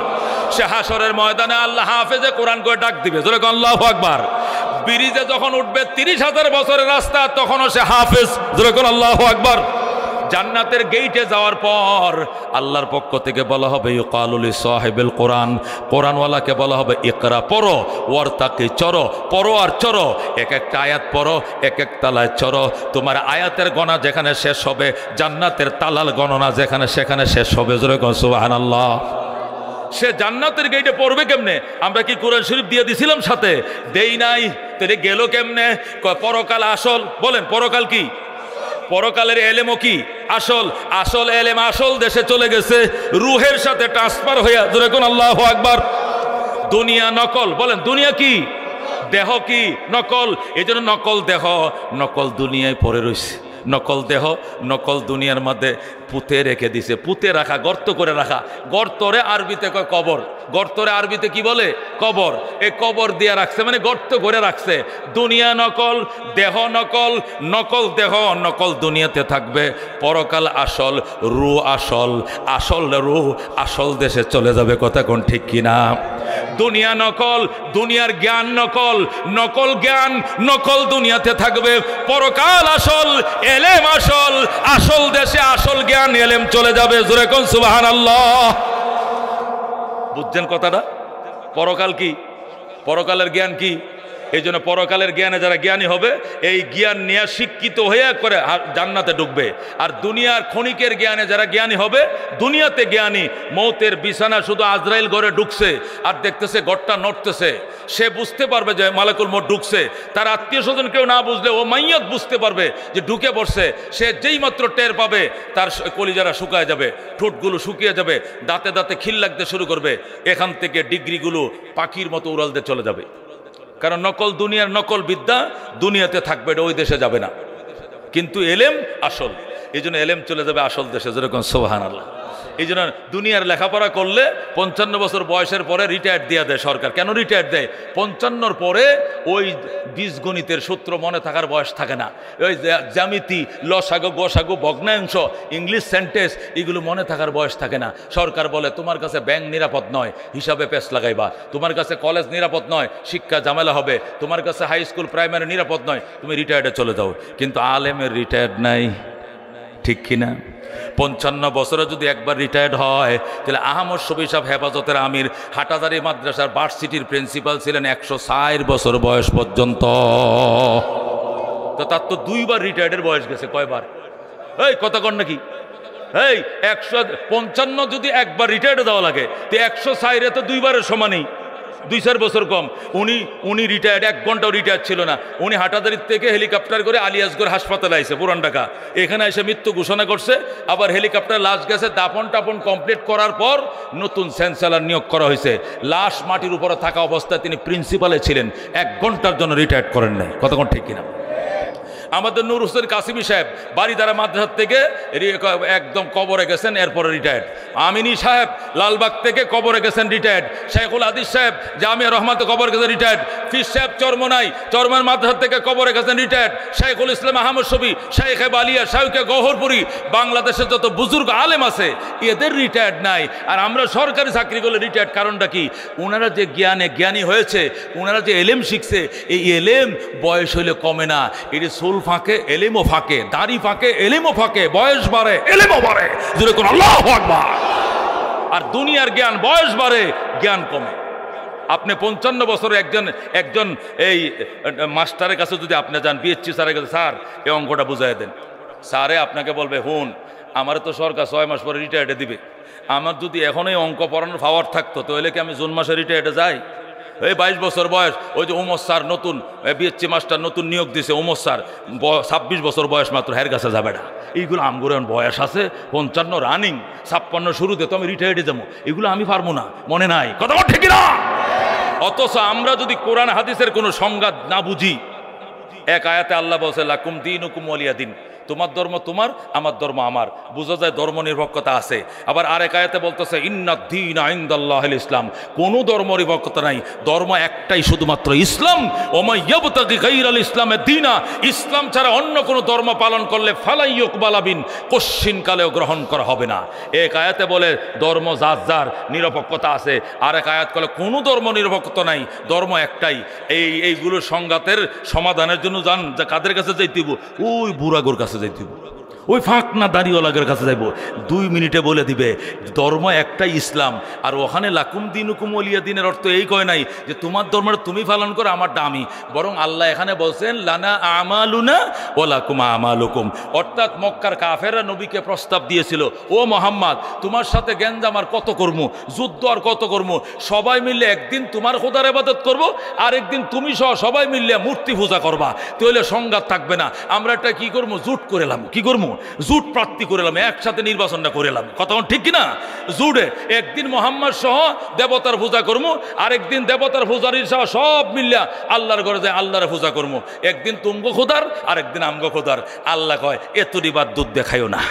সে হাসরের ময়দানে আল্লাহ হাফেজে কোরআন করে ডাক দিবে, আল্লাহু আকবার। ব্রিজে যখন উঠবে 30,000 বছরের রাস্তা, তখনও সে হাফেজ, আল্লাহু আকবার। জান্নাতের গেইটে যাওয়ার পর আল্লাহর পক্ষ থেকে বলা হবে ইউকালু লিসাহিবিল কোরআন, কোরআনওয়ালাকে বলা হবে ইকরা, পড়ো, ওয়ারতাকি, চড়ো, পড়ো আর চড়ো, এক একটা আয়াত পড়ো, এক এক তালায় চড়ো। তোমার আয়াতের গণনা যেখানে শেষ হবে, জান্নাতের তালাল গণনা যেখানে সেখানে শেষ হবে। জোরে কোন সুবহানাল্লাহ। সে জান্নাতের গেইটে পড়বে কেমনে? আমরা কি কোরআন শরীফ দিয়ে দিছিলাম সাথে? দেই নাই। তাহলে গেল কেমনে? পরকাল আসল। বলেন পরকাল কি? পরকালের এলেমও কি? আসল। আসল এলেম আসল দেশে চলে গেছে, রুহের সাথে ট্রান্সফার হইয়া। জোরে কোন আল্লাহু আকবার। দুনিয়া নকল। বলেন দুনিয়া কি? দেহ কি? নকল। এই জন্য নকল দেহ, নকল দুনিয়ায় পড়ে রয়েছে। নকল দেহ, নকল দুনিয়ার মধ্যে পুঁতে রেখে দিছে। পুঁতে রাখা, গর্ত করে রাখা। গর্তরে আরবিতে কয় কবর, গর্তরে আরবিতে কি বলে? কবর। এই কবর দিয়ে রাখছে, মানে গর্ত করে রাখছে। দুনিয়া নকল, দেহ নকল, নকল দেহ নকল দুনিয়াতে থাকবে। পরকাল আসল, রু আসল, আসল রু আসল দেশে চলে যাবে। কথা কোন ঠিক কিনা? দুনিয়া নকল, দুনিয়ার জ্ঞান নকল, নকল জ্ঞান নকল দুনিয়াতে থাকবে। পরকাল আসল, এলেম আসল, আসল দেশে আসল জ্ঞান এলেম চলে যাবে। জোরে কোন সুবহানাল্লাহ। বুঝছেন কথাটা? পরকাল কি? পরকালের জ্ঞান কি? এই জন্য পরকালের জ্ঞানে যারা জ্ঞানী হবে, এই জ্ঞান নিয়ে শিক্ষিত হয়ে করে জান্নাতে ঢুকবে। আর দুনিয়ার ক্ষণিকের জ্ঞানে যারা জ্ঞানী হবে, দুনিয়াতে জ্ঞানী, মৌতের বিছানা শুধু আজরাইল ঘরে ঢুকছে আর দেখতেছে ঘরটা নড়তেছে, সে বুঝতে পারবে যে মালাকুল মউত ঢুকছে। তার আত্মীয় স্বজন কেউ না বুঝলে ও মাইয়াত বুঝতে পারবে যে ঢুকে পড়ছে। সে যেই মাত্র টের পাবে, তার কলিজারা শুকায় যাবে, ঠোঁটগুলো শুকিয়ে যাবে, দাঁতে দাঁতে খিল লাগতে শুরু করবে। এখান থেকে ডিগ্রিগুলো পাখির মতো উড়ালতে চলে যাবে। কারণ নকল দুনিয়ার নকল বিদ্যা দুনিয়াতে থাকবে, এটা ওই দেশে যাবে না। কিন্তু এলেম আসল, এই জন্য এলেম চলে যাবে আসল দেশে। যেরকম সুবহানাল্লাহ। এই জন্য দুনিয়ার লেখাপড়া করলে 55 বছর বয়সের পরে রিটায়ার দিয়ে দেয় সরকার। কেন রিটায়ার দেয়? 55-র পরে ওই বীজগণিতের সূত্র মনে থাকার বয়স থাকে না। ওই জ্যামিতি, লসাগু, গসাগু, ভগ্নাংশ, ইংলিশ সেন্টেন্স, এগুলো মনে থাকার বয়স থাকে না। সরকার বলে তোমার কাছে ব্যাংক নিরাপদ নয়, হিসাবে পেশ লাগাইবা। তোমার কাছে কলেজ নিরাপদ নয়, শিক্ষা ঝামেলা হবে। তোমার কাছে হাই স্কুল প্রাইমারি নিরাপদ নয়, তুমি রিটায়ার্ডে চলে যাও। কিন্তু আলেমের রিটায়ার্ড নাই, ঠিক কিনা? 55 বছরে যদি একবার রিটায়ার্ড হয়, তাহলে আহমদ শফি সাহেব হেফাজতের আমির, হাটাজারি মাদ্রাসার ভার্সিটির প্রিন্সিপাল ছিলেন 104 বছর বয়স পর্যন্ত। তো তার তো 2বার রিটায়ার্ডের বয়স গেছে। কয়বার? এই কথা কন নাকি? এই 155 যদি একবার রিটায়ার্ডে দেওয়া লাগে, তো 104 তো 2বারের সমানই। 2-4 বছর কম। উনি রিটায়ার্ড, 1 ঘন্টাও রিটায়ার্ড ছিল না। উনি হাটাদারির থেকে হেলিকপ্টার করে আলিয়াসগড় হাসপাতালে আইছে, পুরান ঢাকা। এখানে এসে মৃত্যু ঘোষণা করছে। আবার হেলিকপ্টার লাশ গেছে, দাপন টাপন কমপ্লিট করার পর নতুন চ্যান্সেলর নিয়োগ করা হয়েছে। লাশ মাটির উপরে থাকা অবস্থায় তিনি প্রিন্সিপালে ছিলেন, 1 ঘন্টার জন্য রিটায়ার্ড করেন নাই। কতক্ষণ ঠিক কিনা? আমাদের নূর হোসেন কাসিমি সাহেব বাড়িদারা মাদ্রাসা থেকে একদম কবরে গেছেন, এরপরে রিটায়ার্ড। আমিনী সাহেব লালবাগ থেকে কবরে গেছেন, রিটায়ার্ড। শেখুল হাদিস সাহেব জামিয়া রহমাতে কবরে গেছেন, রিটায়ার্ড। ফির সাহেব চরমনাই চরমান মাদ্রাসা থেকে কবরে গেছেন, রিটায়ার্ড। শেখুল ইসলাম আহমদ শফি, শেখে বালিয়া, শাইখে গহরপুরি, বাংলাদেশের যত বুজুর্গ আলেম আছে এদের রিটায়ার্ড নাই। আর আমরা সরকারি চাকরি করলে রিটায়ার্ড, কারণটা কি? ওনারা যে জ্ঞানী হয়েছে, ওনারা যে এলেম শিখছে, এই এলেম বয়স হইলে কমে না। এটি সোল ফাঁকে এলেমও ফাঁকে, দাড়ি ফাঁকে এলেমও ফাঁকে, বয়স বাড়ে এলেমও বাড়ে। যেরকম আল্লাহু আকবার। আর দুনিয়ার জ্ঞান বয়স বাড়ে, জ্ঞান কমে। আপনি 55 বছরে একজন এই মাস্টারের কাছে যদি আপনি যান, বিএসসি স্যারের কাছে, স্যার এই অঙ্কটা বুঝাই দেন, স্যারে আপনাকে বলবে, হুন আমার তো সরকার 6 মাস পরে রিটায়ার্ডে দিবে, আমার যদি এখন এই অঙ্ক পড়ানোর পাওয়ার থাকতো তাহলে কি আমি জুন মাসে রিটায়ার্ডে যাই? এই 22 বছর বয়স, ওই যে উমর স্যার নতুন বিএসসি মাস্টার নতুন নিয়োগ দিছে, উমর স্যার 26 বছর বয়স মাত্র, হের কাছে যাবে না। এইগুলো আমগুলো বয়স আছে 55 রানিং, 56 শুরুতে, তো আমি রিটায়ার্ডে যাবো, এগুলো আমি পারবো না, মনে নাই। কথা ঠিক না? অথচ আমরা যদি কোরআন হাদিসের কোনো সংজ্ঞা না বুঝি, এক আয়াতে আল্লাহ বলছে লাকুম দীনুকুম ওয়ালিয়া দিন, তোমার ধর্ম তোমার, আমার ধর্ম আমার, বোঝা যায় ধর্ম নিরপেক্ষতা আছে। আবার আরেক আয়াতে বলতেছে ইন্নাদ-দীনা ইনদাল্লাহিল ইসলাম, কোনো ধর্ম নিরপেক্ষতা নাই, ধর্ম একটাই শুধুমাত্র ইসলাম। ওমা ইয়াবতাগি গায়রাল ইসলামে দীনা, ইসলাম ছাড়া অন্য কোনো ধর্ম পালন করলে ফালাই ইউকবালা বিন, কোশ্চিন কালেও গ্রহণ করা হবে না। এক আয়াতে বলে ধর্ম যার যার, নিরপেক্ষতা আছে। আরেক আয়াত বলে কোনো ধর্ম নিরপেক্ষতা নাই, ধর্ম একটাই। এইগুলোর সংঘাতের সমাধানের জন্য জান যে কাদের কাছে যাইতে হইব? ওই বুড়াগোর কাছে যাইতে হইব, ওই ফাঁকনা দাড়িওয়ালাগের কাছে যাইব, 2 মিনিটে বলে দিবে ধর্ম একটাই ইসলাম। আর ওখানে লাকুম দীনুকুম ওয়ালিয়া দিনের অর্থ এই কয় নাই যে তোমার ধর্মটা তুমি পালন করো, আমারটা আমি, বরং আল্লাহ এখানে বলছেন লানা আমালুনা ওয়া লাকুম আমালুকুম। অর্থাৎ মক্কার কাফেররা নবীকে প্রস্তাব দিয়েছিল, ও মুহাম্মদ তোমার সাথে গেঞ্জাম আর কত করব, যুদ্ধ আর কত করব, সবাই মিলে একদিন তোমার খোদার ইবাদত করব, আর একদিন তুমি সহ সবাই মিলে মূর্তি পূজা করবা, তাহলে সংঘাত থাকবে না। আমরা এটা কি করবো? জুট করেলাম, কি করবো? জুট প্রার্থী করেলাম, একসাথে নির্বাচনটা করেলাম। কথা ঠিক কিনা? জুটে একদিন মোহাম্মদ সহ দেবতার পূজা করবো, আরেকদিন দেবতার পূজারী সহ সব মিল্লা আল্লাহর ঘরে যায় আল্লাহর পূজা করবো। একদিন তুমগো খোদার, আরেকদিন আমগো খোদার। আল্লাহ কয় এতটি বাদ দুধ দেখাইও না,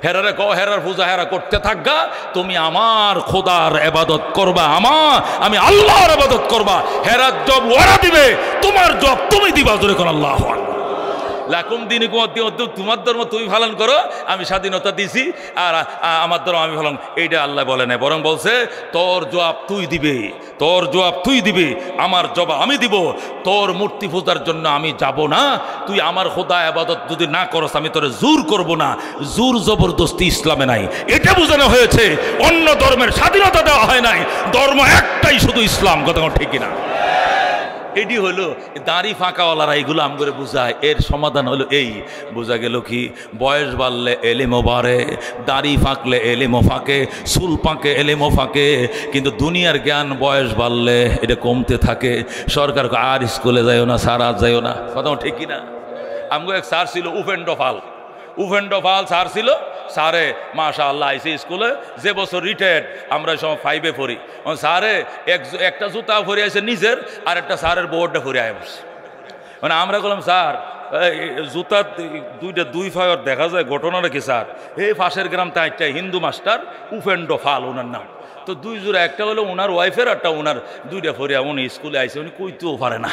হেরারে কও হেরার পূজা হেরা করতে থাকবা, তুমি আমার খোদার ইবাদত করবা, আমি আল্লাহর ইবাদত করবা। হেরার জব ওরা দিবে, তোমার জব তুমি দিবা। জোরে কোন আল্লাহু আকবার। লাকুম দীনুকুম ওয়ালিয়া দিন, তোমার ধর্ম তুমি পালন করো, আমি স্বাধীনতা দিছি, আর আমার ধর্ম আমি পালন। এইটা আল্লাহ বলে না, বরং বলছে তোর জবাব তুই দিবে, তোর জবাব তুই দিবে, আমার জবাব আমি দিব। তোর মূর্তি পূজার জন্য আমি যাব না, তুই আমার খোদা ইবাদত যদি না করস আমি তোরে জোর করব না। জোর জবরদস্তি ইসলামে নাই, এটা বোঝানো হয়েছে। অন্য ধর্মের স্বাধীনতা দেওয়া হয় নাই, ধর্ম একটাই শুধু ইসলাম। কথা ঠিক কিনা? এটি হলো দাড়ি ফাঁকাওয়ালারা এগুলো আম করে বুঝায়। এর সমাধান হলো এই, বোঝা গেল কি? বয়স বাড়লে এলেমও বাড়ে, দাড়ি ফাঁকলে এলেমও ফাঁকে, চুল পাকে এলেমও ফাঁকে। কিন্তু দুনিয়ার জ্ঞান বয়স বাড়লে এটা কমতে থাকে। সরকার আর স্কুলে যাইও না, স্যার আর যাইও না। কথা ঠিক কিনা? আমগো এক স্যার ছিল উপেন্দ্র পাল স্যার ছিল। স্যারে মাশাআল্লাহ আইসি স্কুলে, যে বছর রিটায়ার্ড আমরা সময় 5-এ পড়ি, স্যারে একটা জুতা পরে আছে নিজের, আর একটা স্যারের বোর্ডটা পরে আয় বসে। মানে আমরা বললাম স্যার জুতা দুই ফায়ার দেখা যায়, ঘটনাটা কি স্যার? এই পাশের গ্রাম তা একটা হিন্দু মাস্টার উপেন্দ্র পাল ওনার নাম, তো 2 জোড়া, একটা হলো ওনার ওয়াইফের, একটা ওনার, 2টা ফরিয়া। উনি স্কুলে আইসে, উনি কইতেও পারে না।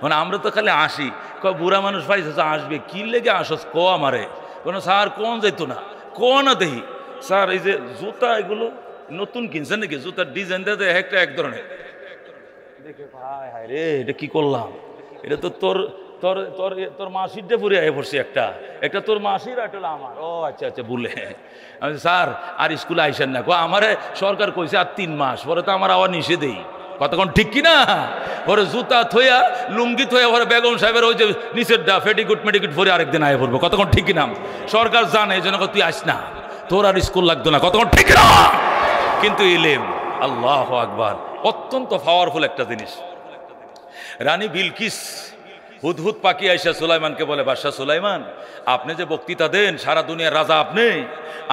মানে আমরা তো খালি আসি, কয় বুড়া মানুষ পাইছে আসবে, কি লেগে আসস ক আমারে? কোনো স্যার কোন যাইতো না, কোন দেখি স্যার এই যে জুতা এগুলো নতুন কিনছেন নাকি? জুতার ডিজাইন দিয়ে একটা এক ধরনের দেখে ভাই হায় রে, এটা কি করলাম? এটা তো তোর তোর তোর তোর মাসিরটা পুরে আয় পড়ছে, একটা তোর মাসির, একটা হলো আমার। ও আচ্ছা আচ্ছা, বলে আমি স্যার আর স্কুলে আইসেন না, আমারে সরকার কইছে আর 3 মাস পরে, তো আমার আবার নিষেধেই। কতক্ষণ ঠিক কিনা? পরে জুতা থইয়া লুঙ্গি থইয়া পরে বেগম সাহেবের ওই যে নিচের ডা ফেটিকুট মেটিকুট পরে আরেকদিন আয় পড়বো। কতক্ষণ ঠিক কিনা? সরকার জানে, এই জন্য তুই আস না, তোর আর স্কুল লাগতো না। কতক্ষণ ঠিক না? কিন্তু ইলেম, আল্লাহু আকবার, অত্যন্ত পাওয়ারফুল একটা জিনিস। রানী বিলকিস হুদহুদ পাখি আইসা সুলাইমানকে বলে, বাদশাহ সুলাইমান, আপনি যে বক্তৃতা দেন, সারা দুনিয়ার রাজা আপনি,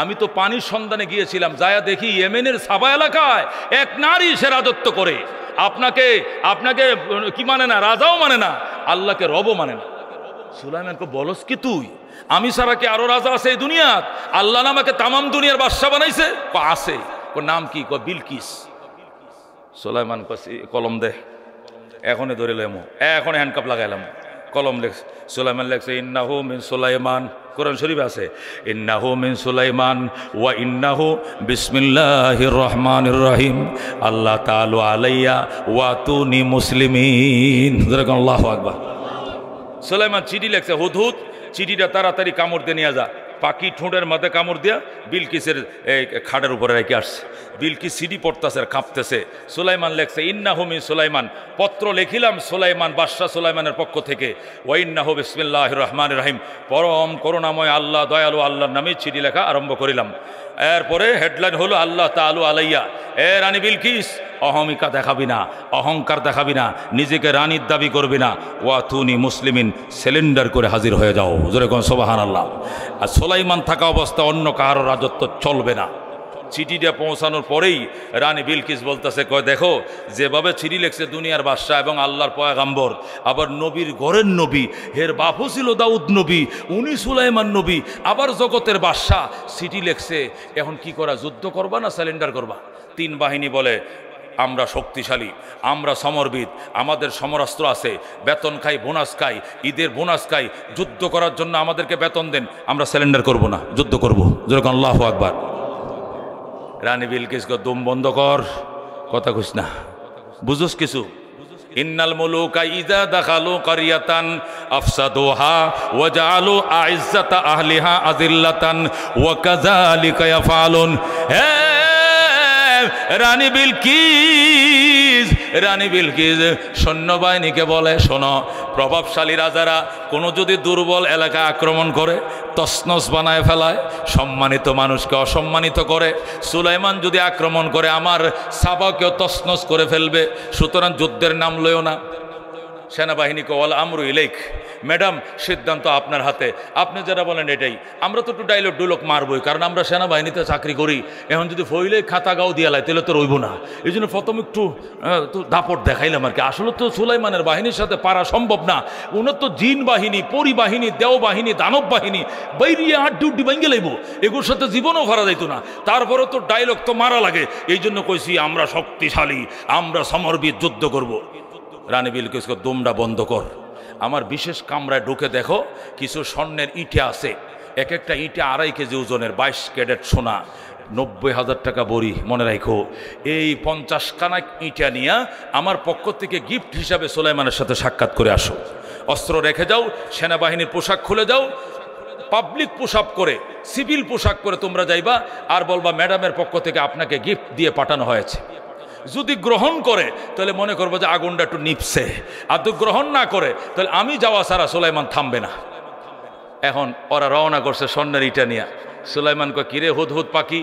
আমি তো পানির সন্ধানে গিয়েছিলাম, যায়া দেখি ইয়েমেনের সাবা এলাকায় এক নারী সে রাজত্ব করে, আপনাকে আপনাকে কি মানে না, রাজাও মানে না, আল্লাহকে রবও মানে না। সুলাইমানকে বলস কি তুই, আমি ছাড়া কি আরো রাজা আছে এই দুনিয়াত? আল্লাহ আমাকে তামাম দুনিয়ার বাদশা বানাইছে? আছে। নাম কি? বিলকিস। সুলাইমান কলম দে, এখনই ধরে লইমু, এখন হ্যান্ডকাপ লাগাইলাম, কলম লেখছে। সুলাইমান লেখছে ইন্নাহু মিন সুলাইমান, কোরআন শরীফে আছে ইন্নাহু মিন সুলাইমান ওয়া ইন্নাহু বিসমিল্লাহির রহমানির রহিম আল্লাহ তাআলা আলাইয়া ওয়া তুনি মুসলিমিন। আল্লাহু আকবার। সুলাইমান চিঠি লেখছে, হুদহুদ চিঠিটা তাড়াতাড়ি কামড় দিয়ে নিয়ে যা। পাখি ঠোঁটের মধ্যে কামড় দিয়া বিলকিসের খাটের উপরে রেখে আসছে। বিলকিস সিডি পড়তেছে আর কাঁপতেছে। সুলাইমান লেখছে ইন্নাহু মিন সুলাইমান, পত্র লিখিলাম সুলাইমান, বাদশাহ সুলাইমানের পক্ষ থেকে। ওয়া ইন্নাহু বিসমিল্লাহির রহমানির রহিম, পরম করুণাময় আল্লাহ দয়ালু আল্লাহর নামে চিঠি লেখা আরম্ভ করিলাম। এরপরে হেডলাইন হলো আল্লাহ তাআলা আলাইয়া। রানী বিলকিস, অহমিকা দেখাবি না, অহংকার দেখাবি না, নিজেকে রানীর দাবি করবি না। ওয়া তুনি মুসলিমিন, সিলিন্ডার করে হাজির হয়ে যাও। জোরে কোন সুবহানাল্লাহ। আর সুলাইমান থাকা অবস্থা অন্য কারো রাজত্ব চলবে না। চিঠিটা পৌঁছানোর পরেই রানী বিলকিস বলতেছে, কয় দেখো যেভাবে চিঠি লেখছে দুনিয়ার বাদশাহ এবং আল্লাহর পয়গাম্বর, আবার নবীর ঘরের নবী, এর বাপও ছিল দাউদ নবী, উনি সুলাইমান নবী, আবার জগতের বাদশাহ চিঠি লেখছে। এখন কি করা, যুদ্ধ করবা না স্যালেন্ডার করবা? তিন বাহিনী বলে আমরা শক্তিশালী, আমরা সমরবিদ, আমাদের সমরাস্ত্র আছে, বেতন খাই, বোনাস খাই, ঈদের বোনাস খাই, যুদ্ধ করার জন্য আমাদেরকে বেতন দেন, আমরা স্যালেন্ডার করব না, যুদ্ধ করব। যেরকম আল্লাহু আকবার। রানী বিলকিস দম বন্ধ কর, কথা কইস না, বুঝোস কিছু? ইন্নাল মুলুকা ইযা দাখালু কারিয়াতান আফসাদুহা ওয়া জাআলু আইজ্জাতা আহলিহা আযিল্লাতান ওয়া কাযালিকা ইয়াফআলুন। হে রানী বিলকিস, রানী বিলকিস সৈন্যবাহিনীকে বলে, শোনো, প্রভাবশালী রাজারা কোনো যদি দুর্বল এলাকা আক্রমণ করে, তছনছ বানায় ফেলায়, সম্মানিত মানুষকে অসম্মানিত করে, সুলাইমান যদি আক্রমণ করে আমার সাবাকেও তছনছ করে ফেলবে, সুতরাং যুদ্ধের নাম লইও না। সেনাবাহিনীকে ওয়াল আমরু ইলাইক, ম্যাডাম সিদ্ধান্ত আপনার হাতে, আপনি যারা বলেন এটাই। আমরা তো একটু ডাইলগ ডুলক মারবই, কারণ আমরা সেনাবাহিনীতে চাকরি করি। এখন যদি ফইলে খাতা গাও দিয়া লাই তাহলে তো রইব না, এই জন্য প্রথম একটু দাপট দেখাইলাম আর কি। আসলে তো সুলাইমানের বাহিনীর সাথে পারা সম্ভব না, উনার তো জিন বাহিনী, পরি বাহিনী, দেও বাহিনী, দানব বাহিনী, বাইরিয়া হাড্ডি উড্ডি ভাঙ্গে লাইব, এগুলোর সাথে জীবনও ভরা যাইতো না। তারপরে তো ডাইলগ তো মারা লাগে, এই জন্য কইছি আমরা শক্তিশালী, আমরা সমরবিদ, যুদ্ধ করব। রানী বিলকিসকে দমটা বন্ধ কর, আমার বিশেষ কামরায় ঢুকে দেখো কিছু স্বর্ণের ইটে আছে, এক একটা ইটে 2.5 কেজি ওজনের, 22 ক্যারেট সোনা, 90,000 টাকা বড়ি, মনে রাখো। এই 50 খানা ইটা নিয়ে আমার পক্ষ থেকে গিফট হিসাবে সুলাইমানের সাথে সাক্ষাৎ করে আসো। অস্ত্র রেখে যাও, সেনাবাহিনীর পোশাক খুলে যাও, পাবলিক পোশাক করে, সিভিল পোশাক করে তোমরা যাইবা, আর বলবা ম্যাডামের পক্ষ থেকে আপনাকে গিফট দিয়ে পাঠানো হয়েছে। যদি গ্রহণ করে তাহলে মনে করবো যে আগুনটা একটু নিপছে, আর তো গ্রহণ না করে তাহলে আমি যাওয়া ছাড়া সুলাইমান থামবে না। এখন ওরা রওনা করছে স্বর্ণের ইটা নিয়ে। সুলাইমান কয়, কিরে হুদহুদ পাখি,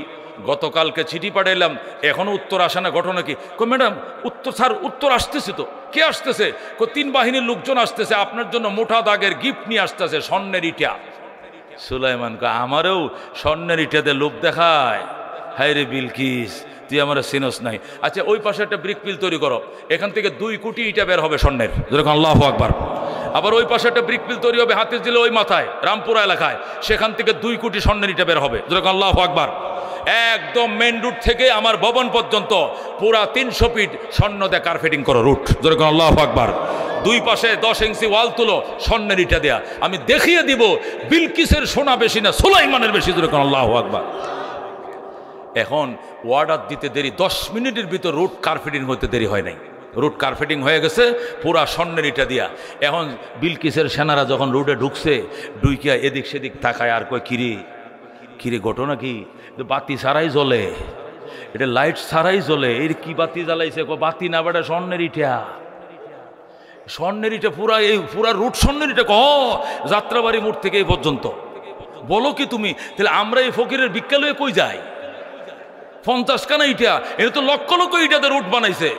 গতকালকে চিঠি পাঠাইলাম, এখনো উত্তর আসে না, ঘটনা কি? ম্যাডাম উত্তর, স্যার উত্তর আসতেছে তো। কে আসতেছে? 3 বাহিনীর লোকজন আসতেছে, আপনার জন্য মোটা দাগের গিফট নিয়ে আসতেছে, স্বর্ণের ইটা। সুলাইমান কয়, আমারও স্বর্ণের ইটাতে লোভ দেখায়? হায় রে বিলকিস, তুই আমার সিনস নাই। আচ্ছা, ওই পাশে একটা ব্রিক পিল তৈরি করো, এখান থেকে 2 কোটি ইটা বের হবে স্বর্ণের। যেরকম আল্লাহু আকবার। আবার ওই পাশে একটা ব্রিক পিল তৈরি হবে হাতির দিলে ওই মাথায়, রামপুরা এলাকায়, সেখান থেকে 2 কোটি স্বর্ণের ইটা বের হবে। যেরকম আল্লাহু আকবার। একদম মেন রুট থেকে আমার ভবন পর্যন্ত পুরা 300 ফিট স্বর্ণ দিয়ে কার্পেটিং করো রুট। যেরকম আল্লাহু আকবার। 2 পাশে 10 ইঞ্চি ওয়াল তুলো, স্বর্ণের ইটা দেয়া। আমি দেখিয়ে দিব বিলকিসের সোনা বেশি না, সুলাইমানের বেশি। যেরকম আল্লাহু আকবার। এখন অর্ডার দিতে দেরি, 10 মিনিটের ভিতর রুট কার্পেটিং হতে দেরি হয় নাই। রুট কার্পেটিং হয়ে গেছে পুরা স্বর্ণের ইটা দিয়া। এখন বিলকিসের সেনারা যখন রুটে ঢুকছে, ডুইকিয়া এদিক সেদিক তাকায় আর কয়, কিরে কিরে ঘটনা কি? বাতি ছাড়াই জ্বলে, এটা লাইট ছাড়াই জ্বলে, এর কি বাতি জ্বালাইছে? বাতি না বেটা, স্বর্ণের ইটা। স্বর্ণের ইটা পুরা, এই পুরা রুট স্বর্ণের ইটা। যাত্রাবাড়ি মোড় থেকে এই পর্যন্ত। বলো কি তুমি? তাহলে আমরা এই ফকিরের বিজ্ঞালয়ে কই যাই? 50 খানা ইটা, এটা তো লক্ষ লক্ষ ইটাতে রুট বানাইছে।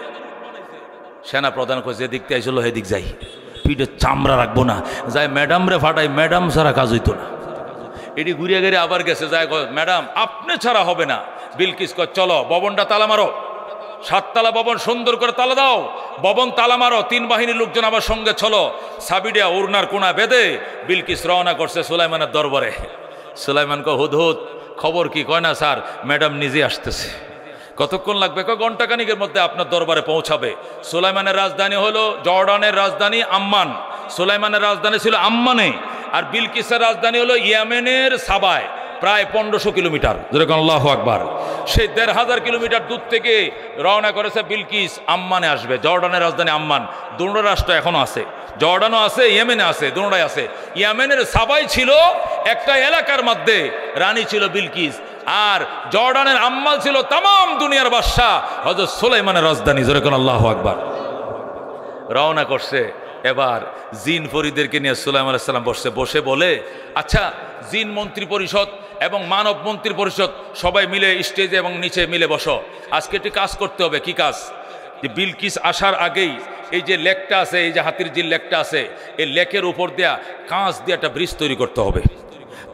সেনা প্রধান কইছে এদিকতে আইছিল হেদিক যাই, পিঠে চামড়া রাখবো না, যাই ম্যাডাম রে ফাটাই, ম্যাডাম ছাড়া কাজ হইতো না। এটি ঘুরিয়ে ঘুরিয়ে আবার গেছে, যায় ম্যাডাম আপনি ছাড়া হবে না। বিলকিস কয় চলো ভবনটা তালা মারো, 7 তলা ভবন সুন্দর করে তালা দাও, ভবন তালা মারো, 3 বাহিনীর লোকজন আবার সঙ্গে চলো। সাবিডিয়া উড়নার কোনা বেঁধে বিলকিস রওনা করছে সুলাইমানের দরবারে। সুলাইমান কয় হুদহুদ খবর কি? কয় না স্যার, ম্যাডাম নিজে আসতেছে। কতক্ষণ লাগবে? কয় ঘন্টাখানিকের মধ্যে আপনার দরবারে পৌঁছাবে। সুলাইমানের রাজধানী হলো জর্ডানের রাজধানী আম্মান। সুলাইমানের রাজধানী ছিল আম্মানে, আর বিলকিসের রাজধানী হলো ইয়েমেনের সাবায়, প্রায় 1500 কিলোমিটার। যেরকম আল্লাহু আকবার। সেই 1500 কিলোমিটার দূর থেকে রওনা করেছে বিলকিস, আম্মানে আসবে। জর্ডানের রাজধানী আম্মান। দুটো রাষ্ট্র এখনো আছে, জর্ডানও আছে, ইয়েমেনে আছে, দুটোই আছে। ইয়েমেনের সাবাই ছিল একটা এলাকার মধ্যে, রানী ছিল বিলকিস, আর জর্ডানের আম্মান ছিল তাম দুনিয়ার বাদশা হযরত সুলাইমানের রাজধানী। যেরকম আল্লাহু আকবার। রওনা করছে। এবার জিন ফরিদেরকে নিয়ে সুলাইমান আলাইহিস সালাম বসে বলে, আচ্ছা জিন মন্ত্রী পরিষদ এবং মানব মন্ত্রী পরিষদ সবাই মিলে স্টেজে এবং নিচে মিলে বসো, আজকে একটি কাজ করতে হবে। কি কাজ? যে বিলকিস আসার আগেই এই যে লেকটা আছে, এই যে হাতির জিল লেকটা আছে, এই লেকের উপর দেয়া কাঁচ দিয়ে একটা ব্রিজ তৈরি করতে হবে।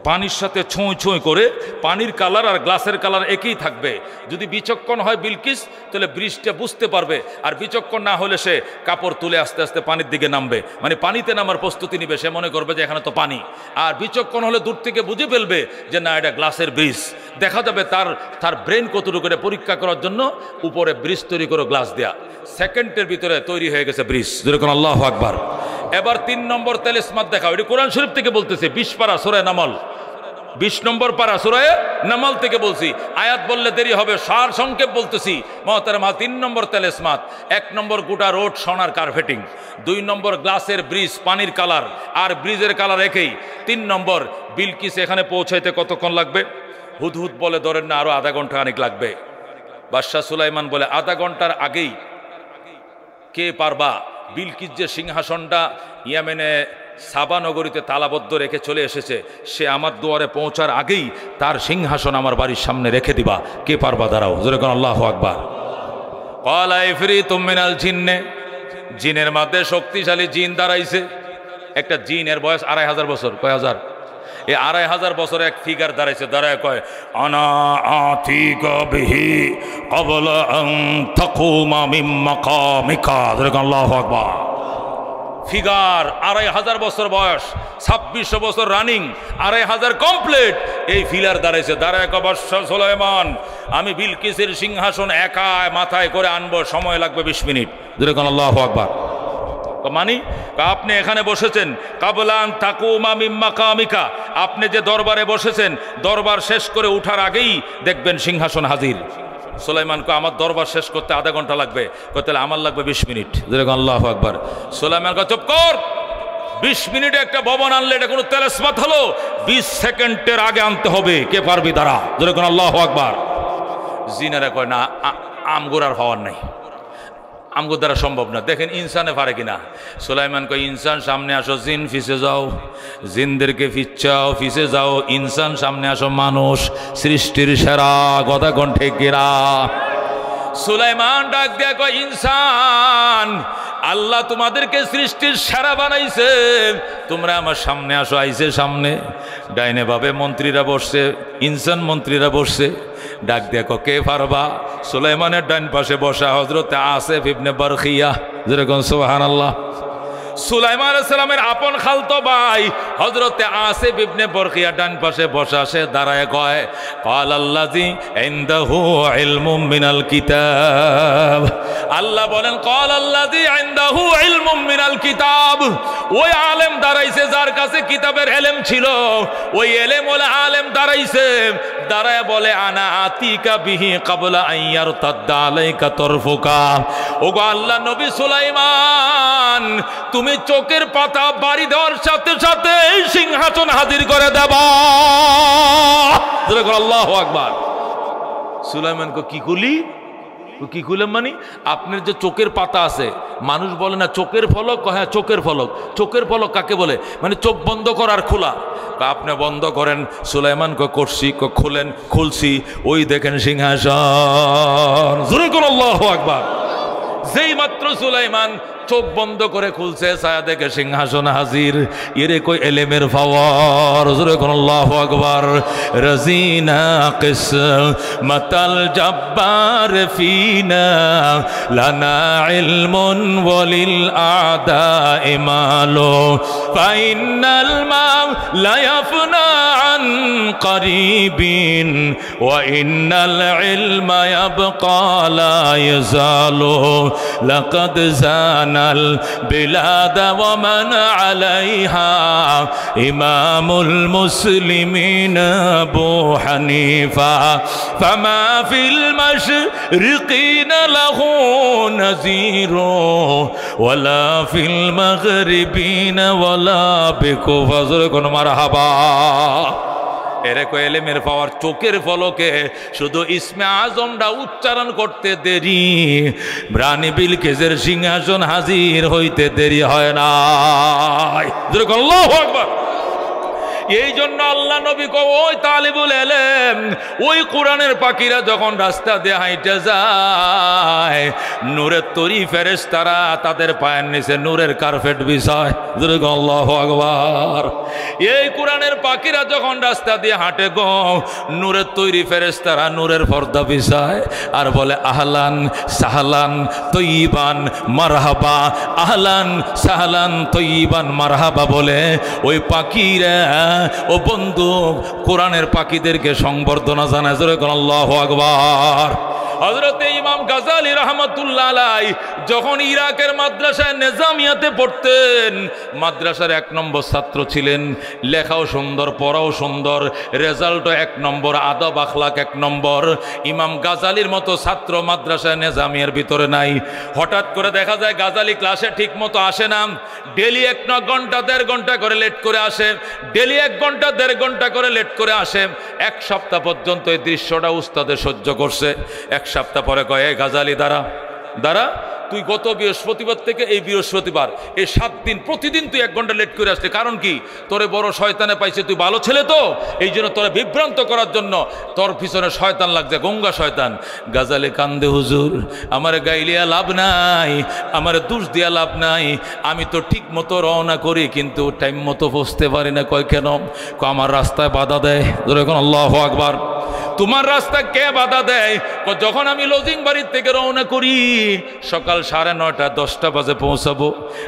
পানির সাথে ছুঁই ছুঁই করে পানির কালার আর গ্লাসের কালার একই থাকবে। যদি বিচক্ষণ হয় বিলকিস তাহলে ব্রিজটা বুঝতে পারবে, আর বিচক্ষণ না হলে সে কাপড় তুলে আস্তে আস্তে পানির দিকে নামবে, মানে পানিতে নামার প্রস্তুতি নিবে। সে মনে করবে যে এখানে তো পানি। আর বিচক্ষণ হলে দূর থেকে বুঝে ফেলবে যে না, এটা গ্লাসের ব্রিজ। দেখা যাবে তার ব্রেন কতটুকু করে পরীক্ষা করার জন্য উপরে ব্রিজ তৈরি করে গ্লাস দেয়া। সেকেন্ডের ভিতরে তৈরি হয়ে গেছে ব্রিজ। যেরকম আল্লাহু আকবার। এবার 3 নম্বর তেলেসমাত দেখাও। এটি কোরআন শরীফ থেকে বলতেছে, 20 পারা সূরা নামল, 20 নম্বর পারা সূরা নামল থেকে বলছি। আয়াত বললে দেরি হবে, সার সংক্ষেপ বলতেছি। মহতারামা, 3 নম্বর তেলেসমাত। 1 নম্বর গোটা রোড সোনার কার্পেটিং, 2 নম্বর গ্লাসের ব্রিজ, পানির কালার আর ব্রিজের কালার একই। 3 নম্বর বিলকিস এখানে পৌঁছাইতে কতক্ষণ লাগবে? হুদহুদ বলে ধরেন না আরো আধা ঘন্টা খানিক লাগবে। বাদশাহ সুলাইমান বলে আধা ঘন্টার আগেই কে পারবা? বিলকিস যে সিংহাসনটা ইয়েমেনে সাবা নগরীতে তালাবদ্ধ রেখে চলে এসেছে, সে আমার দুয়ারে পৌঁছার আগেই তার সিংহাসন আমার বাড়ির সামনে রেখে দিবা। কে পারবা? দাঁড়াও। যেরকম আল্লাহু আকবার। ক্বালা ইফরিতুম মিনাল জিন্নে, জিনের মধ্যে শক্তিশালী জিন দাঁড়াইছে। একটা জিনের বয়স 2500 বছর। কয় হাজার? এই 2500 বছরে এক ফিগার দাঁড়াইছে। দাঁড়ায় কয় আনা আতিকা বিহি ক্বাবলা আন তাকুমা মিন মাকামিকা। যেরকম আল্লাহু আকবার। ফিগার 2500 বছর বয়স, 2600 বছর রানিং, 2500 কমপ্লিট। এই ফিলার দাঁড়াইছে। দাঁড়ায় কয় বাদশা সুলাইমান, আমি বিলকিসের সিংহাসন একাই মাথায় করে আনবো, সময় লাগবে 20 মিনিট। যেরকম আল্লাহু আকবার। মানি আপনি এখানে বসেছেন, কাবলান তাকুমা মিন মাকামিকা, আপনি যে দরবারে বসেছেন, দরবার শেষ করে উঠার আগেই দেখবেন সিংহাসন হাজির। সুলাইমান কয় আমার দরবার শেষ করতে আধা ঘন্টা লাগবে। কয় তাহলে আমার লাগবে 20 মিনিট। যেরকম আল্লাহু আকবার। সুলাইমান কয় চুপ কর, 20 মিনিটে একটা ভবন আনলে এটা কোনো তেলেসমাত হলো? 20 সেকেন্ডের আগে আনতে হবে। কে পারবি? দাঁড়া। যেরকম আল্লাহু আকবার। জিনেরা কয় না, আমগোড়ার হওয়ার নাই, আমগোর দ্বারা সম্ভব না। দেখেন ইনসানে পারে কিনা। সুলাইমান কয় ইনসান সামনে আসো, জিন ফিসে যাও। জিনদেরকে ফিচ্ছাও, ফিসে যাও। ইনসান সামনে আসো, মানুষ সৃষ্টির সেরা। কথা কণ্ঠে কেরা। সুলাইমান ডাক দেয়া কয় ইনসান, আল্লাহ তোমাদেরকে সৃষ্টির সেরা বানাইছে, তোমরা আমার সামনে আসো। আইছে সামনে, ডাইনে ভাবে মন্ত্রীরা বসছে, ইনসান মন্ত্রীরা বসছে। ডাক দেখো কে পারবা? সুলাইমানের ডান পাশে বসা হযরত আসিফ ইবনে বারখিয়া। যেরকম সুবহানাল্লাহ। সুলাইমান আলাইহিস সালামের আপন খালতো ভাই হযরত আসিফ ইবনে বারখিয়া ডান পাশে বসা। সে দাঁড়ায় কয় ক্বালাল্লাযী ইনদাহু ইলমুম মিনাল কিতাব। আল্লাহ বলেন ক্বালাল্লাযী ইনদাহু ইলমুম মিনাল কিতাব। ওই আলেম দাঁড়াইছে যার কাছে কিতাবের ইলম ছিল, ওই ইলম ওয়ালা আলেম দাঁড়াইছে। দাঁড়ায় বলে আনা আতিকা বিহি ক্বাবলা আন ইয়ারতাদ্দা আলাইকা তরফুকা। ওগো আল্লাহ নবী সুলাইমান, তুমি চোখের পাতা বাড়ি দেওয়ার সাথে সাথে এই সিংহাসন হাজির করে দেবা। আল্লাহু আকবার। সুলাইমান কো কি কুলি? কি খুলেন মানে আপনার যে চোখের পাতা আছে, মানুষ বলে না চোখের ফলক। হ্যাঁ চোখের ফলক। চোখের ফলক কাকে বলে? মানে চোখ বন্ধ করার খোলা। আপনি বন্ধ করেন। সুলাইমান করছি, খুলেন, খুলছি। ওই দেখেন সিংহাসন। আল্লাহু আকবার। যেই মাত্র সুলাইমান চোখ বন্ধ করে খুলছে, ছায়া দেখে সিংহাসন হাজির। এরে কই এলেমের পাওয়ার, জোরে কোন আল্লাহু আকবার। রাজিনা কিসমাতাল জাব্বার ফিনা লানা ইলমুন ওয়ালিল আদাই মালু ফাইনাল মাওলা ইয়াফনা আন করিবিন ওয়া ইন্নাল ইলমা ইয়াবকা লা ইয়াজালু লাকাদ জানা البلاد ومن عليها إمام المسلمين أبو حنيفة فما في المشرقين له نذير ولا في المغربين ولا بكفر مرحبا এরকম এলেমের পাওয়ার চোখের পলকে শুধু ইসমে আজমটা উচ্চারণ করতে দেরি, রানী বিলকিসের সিংহাসন হাজির হইতে দেরি হয় না। আল্লাহু আকবার। এই জন্য আল্লাহ নবী ওই তালিবুল ইলম, ওই কোরআনের পাখিরা যখন রাস্তা দিয়ে হাইটে যায়, নূরের তৈরি ফেরেশতারা তাদের পায়ের নিচে নূরের কার্পেট বিছায়। আল্লাহু আকবার। এই কোরআনের পাখিরা যখন রাস্তা দিয়ে হাঁটে গো, নূরের তৈরি ফেরেশতারা নূরের পর্দা বিছায় আর বলে আহলান সাহলান তৈয়িবান মারহাবা, আহলান সাহলান তৈয়িবান মারহাবা বলে ওই পাখিরা ও বন্ধু কোরআনের পাখিদেরকে সংবর্ধনা জানায়। আল্লাহু আকবার। হযরত ইমাম গাজালি রাহমাতুল্লাহ আলাইহি যখন ইরাকের মাদ্রাসায় নিজামিয়াতে পড়তেন, মাদ্রাসার 1 নম্বর ছাত্র ছিলেন, লেখাও সুন্দর, পড়াও সুন্দর, রেজাল্টও 1 নম্বর, আদব আখলাক 1 নম্বর। ইমাম গাজালির মতো ছাত্র মাদ্রাসায় নিজামিয়ার ভিতরে নাই। হঠাৎ করে দেখা যায় গাজালি ক্লাসে ঠিক মতো আসে না, ডেলি 1 ঘন্টা 1.5 ঘন্টা করে লেট করে আসে, ডেলি 1 ঘন্টা 1.5 ঘন্টা করে লেট করে আসে। 1 সপ্তাহ পর্যন্ত এই দৃশ্যটা উস্তাদে সহ্য করছে। 1 সপ্তাহ পরে কয়, এই গাজালি দাঁড়া দাঁড়া, তুই গত বৃহস্পতিবার থেকে এই বৃহস্পতিবার এই 7 দিন প্রতিদিন তুই 1 ঘন্টা লেট করে আসলি, কারণ কি? তোরে বড় শয়তানে পাইছে, তুই ভালো ছেলে তো, এই জন্য তোরা বিভ্রান্ত করার জন্য তোর পিছনে শয়তান লাগছে, গঙ্গা শয়তান। গাজালে কান্দে, হুজুর আমার গাইলিয়া লাভ নাই, আমার দোষ দিয়া লাভ নাই, আমি তো ঠিক মতো রওনা করি কিন্তু টাইম মতো পৌঁছতে পারি না। কয় কেন? আমার রাস্তায় বাধা দেয়। এখন আল্লাহু আকবার। তোমার রাস্তা কে বাধা দেয়? যখন আমি লজিং বাড়ির থেকে রওনা করি সকাল 9:30 10টা বাজে পৌঁছাবো,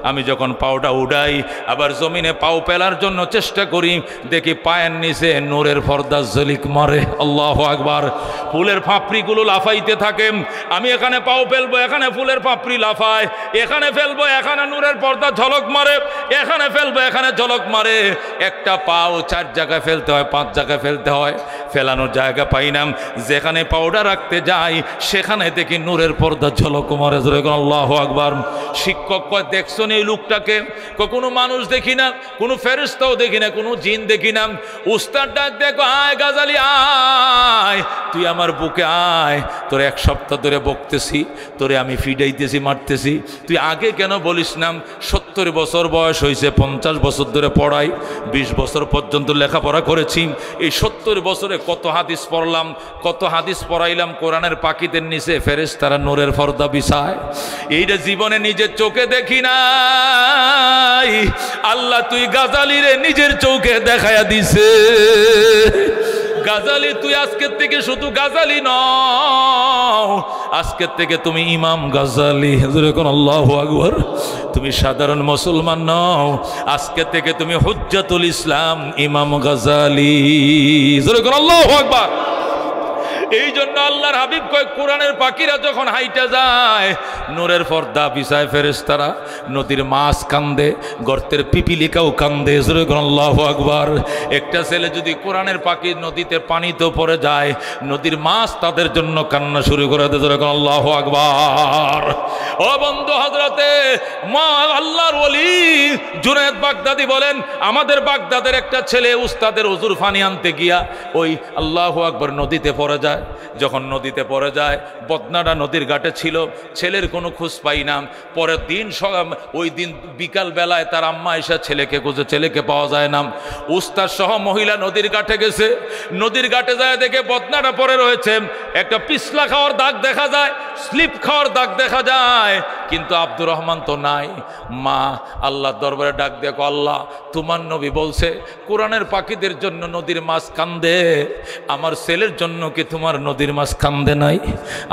আমি যখন পাওটা উড়াই আবার জমিনে পাও পেলার জন্য চেষ্টা করি, দেখি পায়ের নিচে নূরের পর্দা ঝলিক মারে। আল্লাহু আকবার। ফুলের পাপড়িগুলো লাফাইতে থাকে, আমি এখানে পাও ফেলবো, এখানে ফুলের পাপড়ি লাফায়, এখানে ফেলবো, এখানে নূরের পর্দা ঝলক মারে, এখানে ফেলবো, এখানে ঝলক মারে। একটা পাও 4 জায়গায় ফেলতে হয়, 5 জায়গায় ফেলতে হয়, ফেলানোর জায়গা পাইনাম। যেখানে পাউডার রাখতে যাই সেখানে দেখি নূরের পর্দা ঝলক মারে। আল্লাহু আকবার। শিক্ষক কয়, দেখছো এই লোকটাকে? কোনো মানুষ দেখি না, কোনো ফেরেশতাও দেখি না, কোনো জিন দেখি না। উস্তাদ ডাক দেখো, আয় গাজালি আয়, তুই আমার বুকে আয়, তোরে 1 সপ্তাহ ধরে বকতেছি, তোরে আমি ফিডাইতেছি, মারতেছি, তুই আগে কেন বলিস না? 70 বছর বয়স হয়েছে, 50 বছর ধরে পড়াই, 20 বছর পর্যন্ত লেখাপড়া করেছি, এই 70 বছরে কত হাদিস পড়লাম, কত হাদিস পড়াইলাম। কোরআনের পাখিদের নিচে ফেরেশতারা নূরের পর্দা বিছায়, এইটা জীবনে নিজের চোখে দেখি নাই। আল্লাহ তুই গাজালিরে নিজের চোখে দেখায়া দিছে। গাজালি তুই আজকের থেকে শুধু গাজালি নও, আজকের থেকে তুমি ইমাম গাজালি। আল্লাহু আকবার। তুমি সাধারণ মুসলমান নও, আজকে থেকে তুমি হুজ্জাতুল ইসলাম ইমাম গাজালি। আল্লাহু আকবার। এই জন্য আল্লাহর হাবিব কয়, কোরআনের পাখিরা যখন হাইটা যায় নূরের পর্দা বিছায় ফেরেশতারা, নদীর মাছ কান্দে, গর্তের পিপিলিকাও কান্দে। আল্লাহু আকবার। একটা ছেলে যদি কোরআনের পাখি নদীতে পানিতে পড়ে যায়, নদীর মাছ তাদের জন্য কান্না শুরু করে দেয়। আল্লাহু আকবার। ও বন্ধু, হযরতে মা আল্লাহর ওলি জুনায়েদ বাগদাদি বলেন, আমাদের বাগদাদের একটা ছেলে উস্তাদের ওযুর পানি আনতে গিয়া ওই আল্লাহু আকবার নদীতে পড়ে যায়। যখন নদীতে পড়ে যায়, বদনাটা নদীর ঘাটে ছিল, ছেলের কোনো খোঁজ পাই না। পরের দিন ওই দিন বিকাল বেলায় তার আম্মা এসে ছেলেকে খুঁজে, ছেলেকে পাওয়া যায় না। উস্তাদ সহ মহিলা নদীর ঘাটে গেছে, নদীর ঘাটে যায় দেখে বদনাটা পড়ে রয়েছে, একটা পিছলা খাওয়ার দাগ দেখা যায়, স্লিপ খাওয়ার দাগ দেখা যায়, কিন্তু আব্দুর রহমান তো নাই। মা আল্লাহর দরবারে ডাক দেখো, আল্লাহ তোমার নবী বলছে কোরআনের পাখিদের জন্য নদীর মাছ কান্দে, আমার ছেলের জন্য কি তোমার নদীর মাছ কান্দে নাই?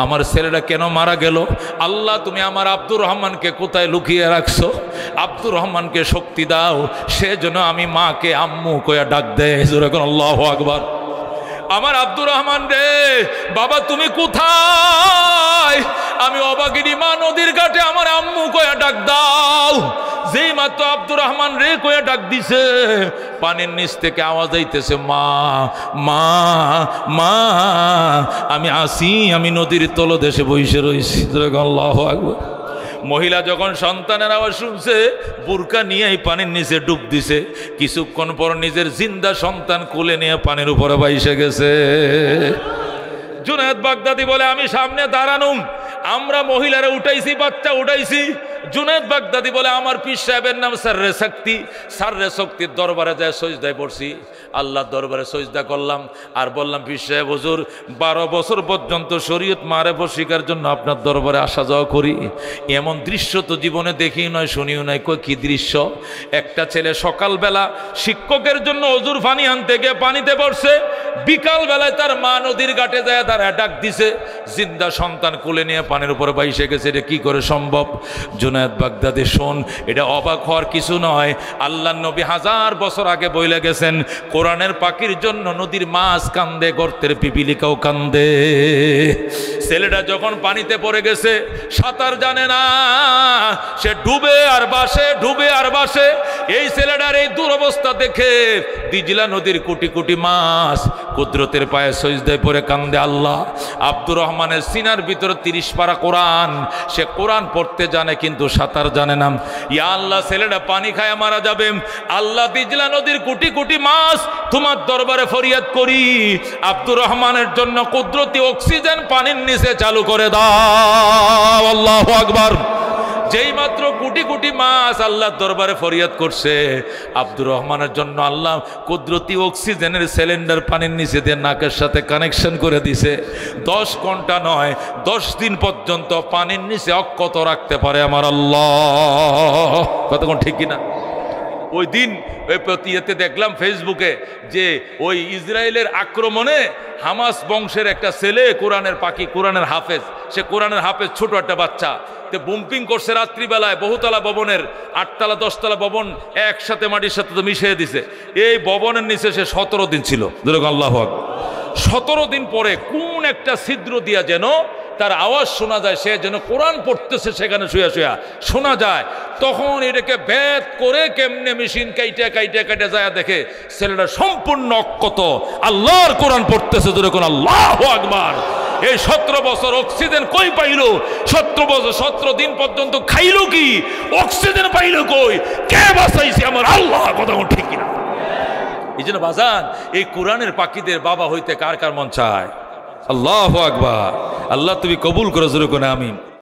আমার ছেলেটা কেন মারা গেল? আল্লাহ তুমি আমার আব্দুর রহমানকে কোথায় লুকিয়ে রাখছো? আব্দুর রহমানকে শক্তি দাও, সে যেন আমি মাকে আম্মু কয়া ডাক দেয়। আল্লাহু আকবার। আমার আব্দুর রহমান রে, বাবা তুমি কোথায়? আমি অবাগিনী মা নদীর ঘাটে আমার আম্মু কয়া ডাক দাও। যেই মাত্র আব্দুর রহমান রে কয়া ডাক দিছে, পানির নিচ থেকে আওয়াজ আইতেছে, মা মা মা আমি আসি, আমি নদীর তলদেশে বসে রয়েছি। আল্লাহু আকবার। মহিলা যখন সন্তানের আওয়াজ শুনছে, বুরকা নিয়ে এই পানির নিচে ডুব দিছে। কিছুক্ষণ পর নিজের জিন্দা সন্তান কোলে নিয়ে পানির উপরে বাইসে গেছে। জুনায়েদ বাগদাদি বলে, আমি সামনে দাঁড়ানুম, আমরা মহিলারা উঠাইছি, বাচ্চা উঠাইছি। জুনায়েদ বাগদাদি বলে, আমার পীর সাহেবের নাম সাররে শক্তি, সাররে শক্তির দরবারে যায় সজদায় পড়ছি, আল্লাহর দরবারে সজদা করলাম আর বললাম, পীর সাহেব হুজুর 12 বছর পর্যন্ত শরীয়ত মারেফত শিখার জন্য আপনার দরবারে আসা যাওয়া করি, এমন দৃশ্য তো জীবনে দেখি নয়, শুনিও নাই। কই কি দৃশ্য? একটা ছেলে সকালবেলা শিক্ষকের জন্য ওযুর পানি আনতে গিয়ে পানিতে পড়ছে, বিকাল বেলায় তার মা নদীর ঘাটে যায় তার ডাক দিছে, জিন্দা সন্তান কোলে নিয়ে পানির উপরে বাইসে গেছে। এটা কি করে সম্ভব? জুনায়েদ বাগদাদি শোন, এটা অবাক হওয়ার কিছু নয়। আল্লাহর নবী 1000 বছর আগে বইলে গেছেন, কোরআনের পাখির জন্য নদীর মাছ কান্দে, গর্তের পিপিলিকাও কান্দে। ছেলেটা যখন পানিতে পড়ে গেছে, সাঁতার জানে না, সে ডুবে আর বাসে, ডুবে আর বাসে। এই ছেলেটার এই দুরবস্থা দেখে দিজলা নদীর কোটি কোটি মাছ কুদরতের পায়ে সজদায় পড়ে কান্দে। আল্লাহ আব্দুর রহমানের সিনার ভিতরে 30 পারা কোরআন, সে কোরআন পড়তে জানে কিন্তু সাঁতার জানে না। ইয়া আল্লাহ, ছেলেটা পানি খায় মারা যাবে। আল্লাহ দিজলা নদীর কোটি কোটি মাছ তোমার দরবারে ফরিয়াদ করি, আব্দুর রহমানের জন্য কুদরতি অক্সিজেন পানির নিচে চালু করে দাও। আল্লাহু আকবার। যেই মাত্র কোটি কোটি মাছ আল্লাহর দরবারে ফরিয়াদ করছে, আব্দুর রহমানের জন্য আল্লাহ কুদরতি অক্সিজেনের সিলিন্ডার পানির নিচে দিয়ে নাকের সাথে কানেকশন করে দিছে। 10 ঘন্টা নয়, 10 দিন পর্যন্ত পানির নিচে অক্ষত রাখতে পারে আমার আল্লাহ। কতক্ষণ ঠিক কিনা? ওই দিন ওই প্রতিয়েতে দেখলাম ফেসবুকে যে ওই ইসরায়েলের আক্রমণে হামাস বংশের একটা ছেলে, কোরআনের পাখি, কোরআনের হাফেজ, সে কোরআনের হাফেজ, ছোট একটা বাচ্চা, তে বুম্পিং করছে রাত্রিবেলায় বহুতলা ভবনের, 8 তলা 10 তলা ভবন একসাথে মাটির সাথে তো মিশিয়ে দিছে। এই ভবনের নিচে সে 17 দিন ছিল। আল্লাহু আকবার। 17 দিন পরে কোন একটা ছিদ্র দিয়া যেন তার আওয়াজ শোনা যায়, সে যেন কোরআন পড়তেছে, সেখানে শুয়া শুয়া শোনা যায়। তখন এটাকে ভেদ করে কেমনে মেশিন কাইটা কাইটা কাইটা যায় দেখে ছেলেটা সম্পূর্ণ অক্ষত আল্লাহর কোরআন পড়তেছে। ধরে কোন আল্লাহু আকবার। এই 17 বছর অক্সিজেন কই পাইল? 17 বছর 17 দিন পর্যন্ত খাইল কি? অক্সিজেন পাইল কই? কে বাঁচাইছে? আমার আল্লাহ। কথা ঠিক কিনা? এই জন্য বাজান, এই কোরআনের পাখিদের বাবা হইতে কার কার মন চায়? আল্লাহু আকবার। আল্লাহ তুমি কবুল করো। জোরে কোন আমিন।